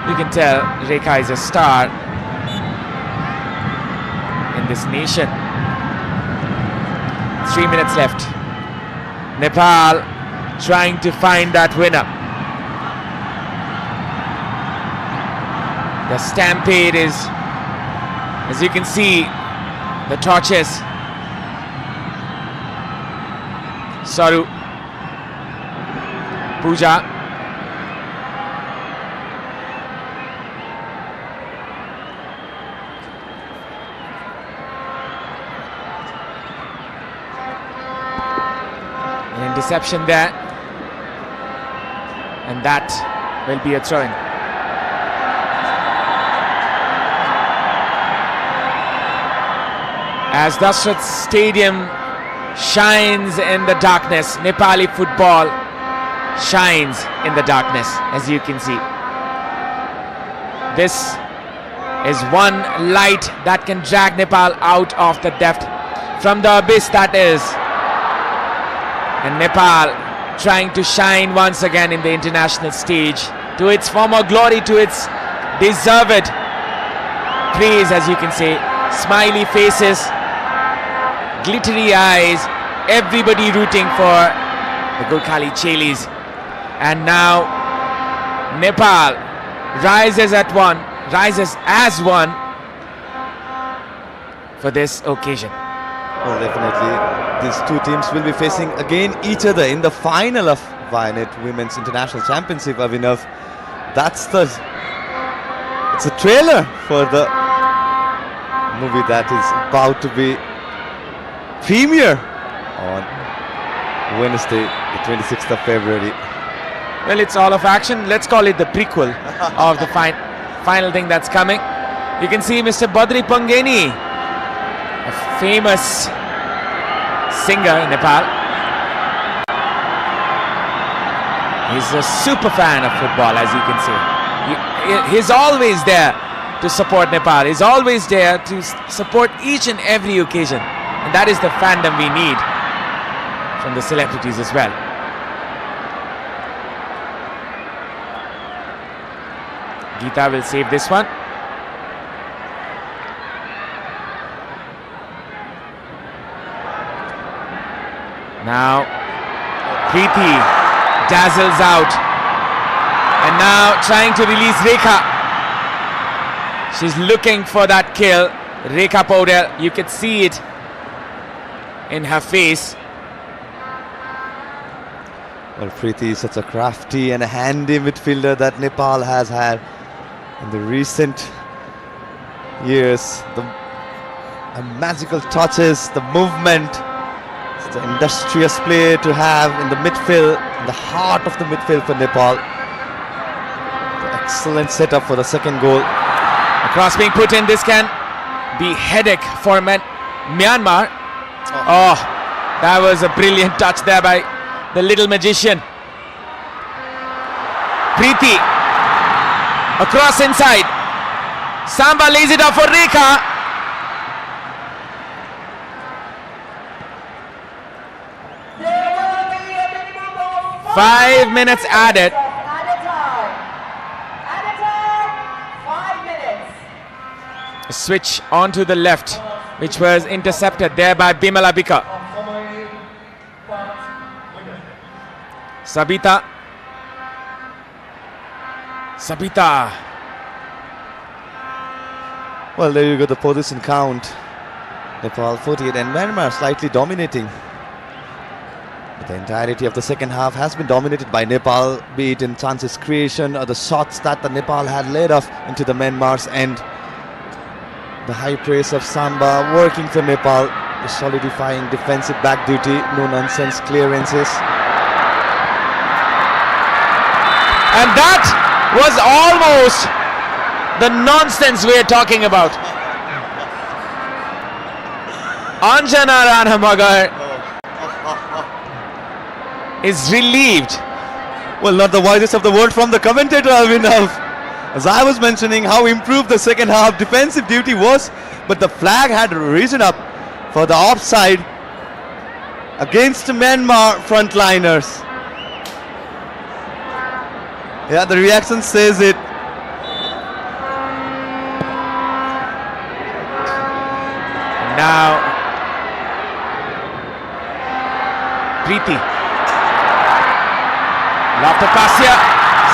You can tell Rekha is a star in this nation. 3 minutes left. Nepal trying to find that winner. The stampede is, as you can see, the torches. Saru, Pooja, an interception there, and that will be a throw-in. As Dashrath Stadium shines in the darkness, Nepali football shines in the darkness, as you can see. This is one light that can drag Nepal out of the depth, from the abyss that is. And Nepal trying to shine once again in the international stage, to its former glory, to its deserved praise, as you can say. Smiley faces, glittery eyes, everybody rooting for the Gorkhali Chelis. And now Nepal rises as one for this occasion. Well, definitely these two teams will be facing again each other in the final of Vianet Women's International Championship. Abhinav, it's a trailer for the movie that is about to be premiere on Wednesday, the 26th of February. Well, it's all of action. Let's call it the prequel of the final thing that's coming. You can see Mr. Badri Pangeni, a famous singer in Nepal. He's a super fan of football, as you can see. He's always there to support Nepal. He's always there to support each and every occasion. And that is the fandom we need from the celebrities as well. Geeta will save this one. Now Preeti dazzles out, and now trying to release Rekha. She's looking for that kill. Rekha Powder, you could see it in her face. Well, Preeti is such a crafty and a handy midfielder that Nepal has had in the recent years. The magical touches, the movement, it's the industrious play to have in the midfield, in the heart of the midfield for Nepal. The excellent setup for the second goal. A cross being put in, this can be headache for Myanmar. Oh, that was a brilliant touch there by the little magician. Preeti, across inside. Samba lays it off for Rekha. There 5 minutes added. 5 minutes. A switch onto the left, which was intercepted there by Bimala Bika. Sabita. Well, there you go, the position count. Nepal 48 and Myanmar slightly dominating. But the entirety of the second half has been dominated by Nepal, be it in chances creation or the shots that the Nepal had laid off into the Myanmar's end. The high praise of Samba working for Nepal, the solidifying defensive back duty, no nonsense clearances. And that was almost the nonsense we're talking about. Anjana Ranamagar is relieved. Well, not the wisest of the word from the commentator, Abhinav. As I was mentioning how improved the second half defensive duty was, but the flag had risen up for the offside against Myanmar frontliners. Yeah, the reaction says it. Now, Preeti. Lofted pass here.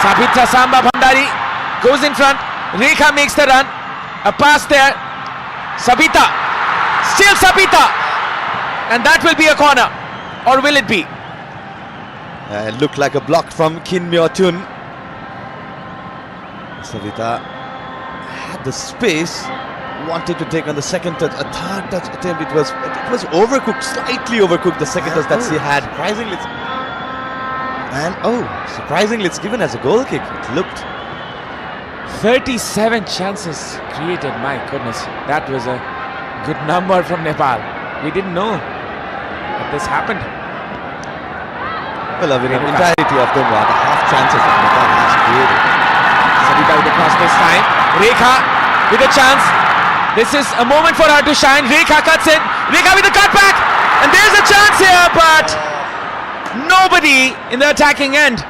Sabita Samba Bhandari goes in front. Rekha makes the run. A pass there. Sabita. Still Sabita. And that will be a corner. Or will it be? It looked like a block from Kin Myo Tun. Sabita had the space, wanted to take on the second touch, a third touch attempt. It was overcooked, slightly overcooked, the second touch that she had. Surprisingly it's given as a goal kick. It looked 37 chances created. My goodness, that was a good number from Nepal. We didn't know that this happened. well, I mean, the entirety of them are the half chances that Nepal has created. Sabita with the cross this time. Rekha with a chance. This is a moment for her to shine. Rekha cuts in. Rekha with the cutback. And there's a chance here, but nobody in the attacking end.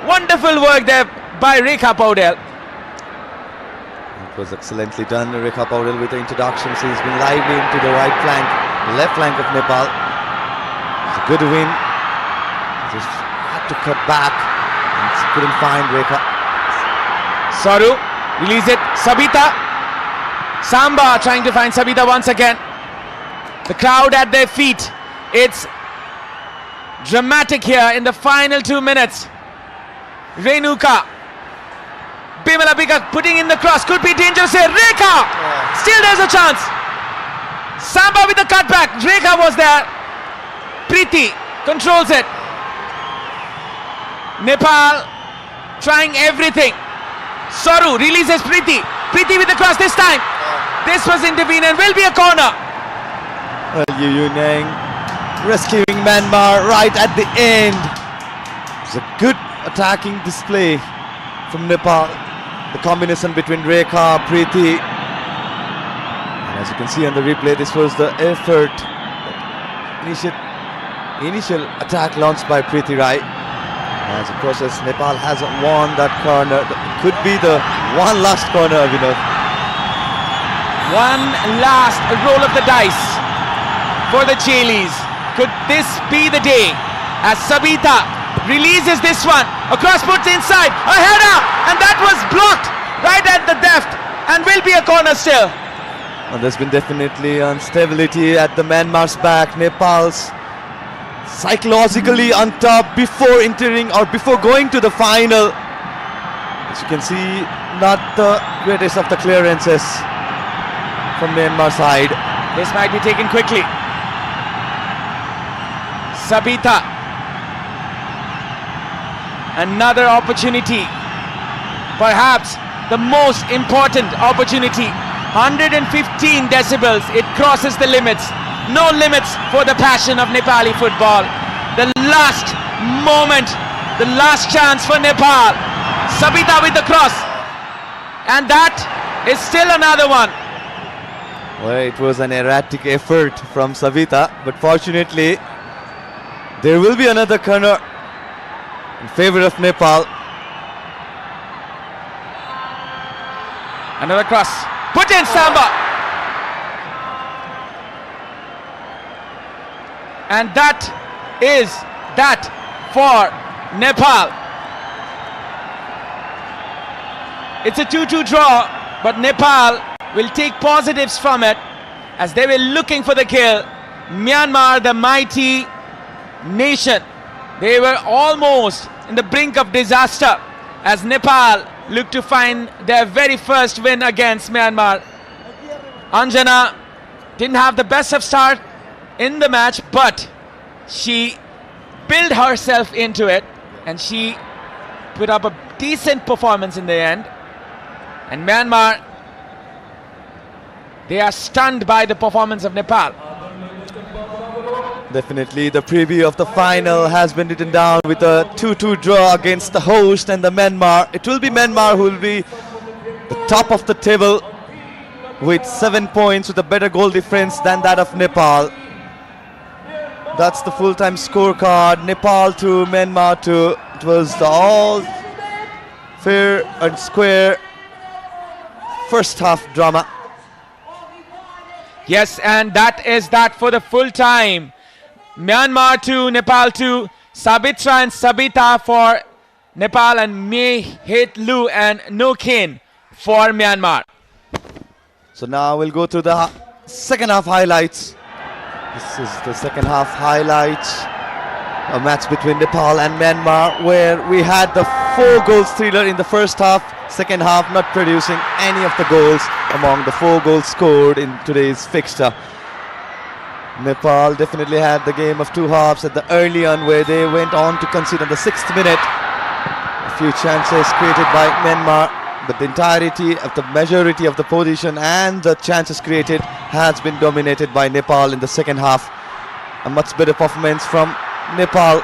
Wonderful work there by Rekha Paudel. It was excellently done. Rekha Paudel with the introduction. She's been lively into the right flank, the left flank of Nepal. It's a good win. Just had to cut back and couldn't find Rekha. Saru, release it. Sabita. Samba trying to find Sabita once again. The crowd at their feet. It's dramatic here in the final 2 minutes. Renuka. Bimala Bika putting in the cross. Could be dangerous here. Rekha! Still there's a chance. Samba with the cutback. Rekha was there. Preeti controls it. Nepal trying everything. Saru releases Preeti. Preeti with the cross this time. This was intervened and will be a corner. Well, Yu Nang rescuing Myanmar right at the end. It's a good attacking display from Nepal. The combination between Rekha, Preeti. And as you can see on the replay, this was the effort. Initial attack launched by Preeti Rai. As a process, Nepal hasn't won that corner. It could be the one last corner, Vinod. One last roll of the dice for the Chilis. Could this be the day as Sabita releases this one, across puts inside, a header, and that was blocked right at the depth and will be a corner still. And there's been definitely instability at the Myanmar's back. Nepal's psychologically on top before entering or before going to the final. As you can see, not the greatest of the clearances from Myanmar side. This might be taken quickly. Sabita. Another opportunity. Perhaps the most important opportunity. 115 decibels. It crosses the limits. No limits for the passion of Nepali football. The last moment. The last chance for Nepal. Sabita with the cross. And that is still another one. Well, it was an erratic effort from Sabita, but fortunately there will be another corner in favor of Nepal. Another cross. Put in Samba. And that is that for Nepal. It's a 2-2 draw, but Nepal will take positives from it as they were looking for the kill. Myanmar, the mighty nation, they were almost in the brink of disaster as Nepal looked to find their very first win against Myanmar. Anjana didn't have the best of start in the match, but she built herself into it and she put up a decent performance in the end. And Myanmar, they are stunned by the performance of Nepal. Definitely the preview of the final has been written down with a 2-2 draw against the host and the Myanmar. It will be Myanmar who will be the top of the table with 7 points with a better goal difference than that of Nepal. That's the full-time scorecard. Nepal to Myanmar 2. It was the all fair and square first half drama. Yes, and that is that for the full time. Myanmar 2, Nepal 2. Sabitra and Sabita for Nepal and Mei Hit Lu and No Kin for Myanmar. So now we'll go through the second half highlights. This is the second half highlights. A match between Nepal and Myanmar where we had the 4-goal thriller in the first half. Second half not producing any of the goals among the 4 goals scored in today's fixture. Nepal definitely had the game of 2 halves at the early on where they went on to concede in the 6th minute. A few chances created by Myanmar, but the entirety of the majority of the position and the chances created has been dominated by Nepal in the second half. A much better performance from Nepal,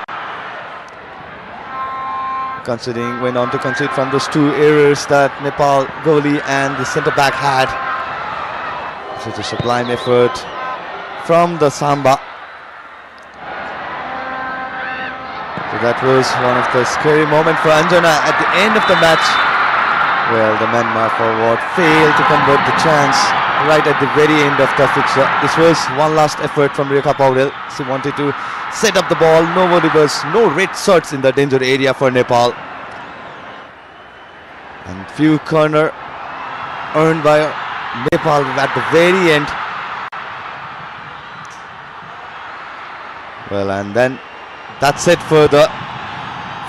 considering went on to concede from those 2 errors that Nepal goalie and the centre back had. Such a sublime effort from the Samba. So that was one of the scary moments for Anjana at the end of the match. Well, the Myanmar forward failed to convert the chance right at the very end of the fixture. This was one last effort from Rekha Paudel. She wanted to set up the ball. No red shirts in the danger area for Nepal. And few corner earned by Nepal at the very end. Well, and then that's it for the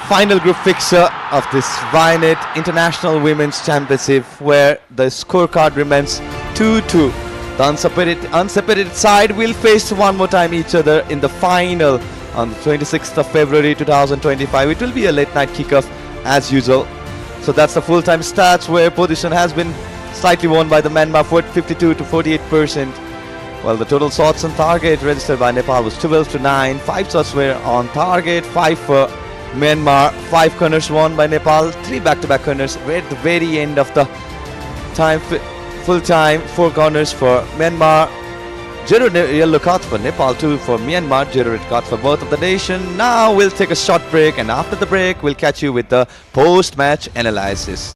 final group fixture of this Vinet International Women's Championship, where the scorecard remains 2-2. The unseparated side will face one more time each other in the final on the 26th of February 2025. It will be a late night kickoff as usual. So that's the full-time stats, where position has been slightly won by the Myanmar 52 to 48%. Well, the total shots on target registered by Nepal was 12 to 9. 5 shots were on target, 5 for Myanmar. 5 corners won by Nepal. 3 back-to-back corners were at the very end of the time, full time. 4 corners for Myanmar. 0 yellow cards for Nepal, 2 for Myanmar. 0 red cards for both of the nation. Now we'll take a short break, and after the break, we'll catch you with the post-match analysis.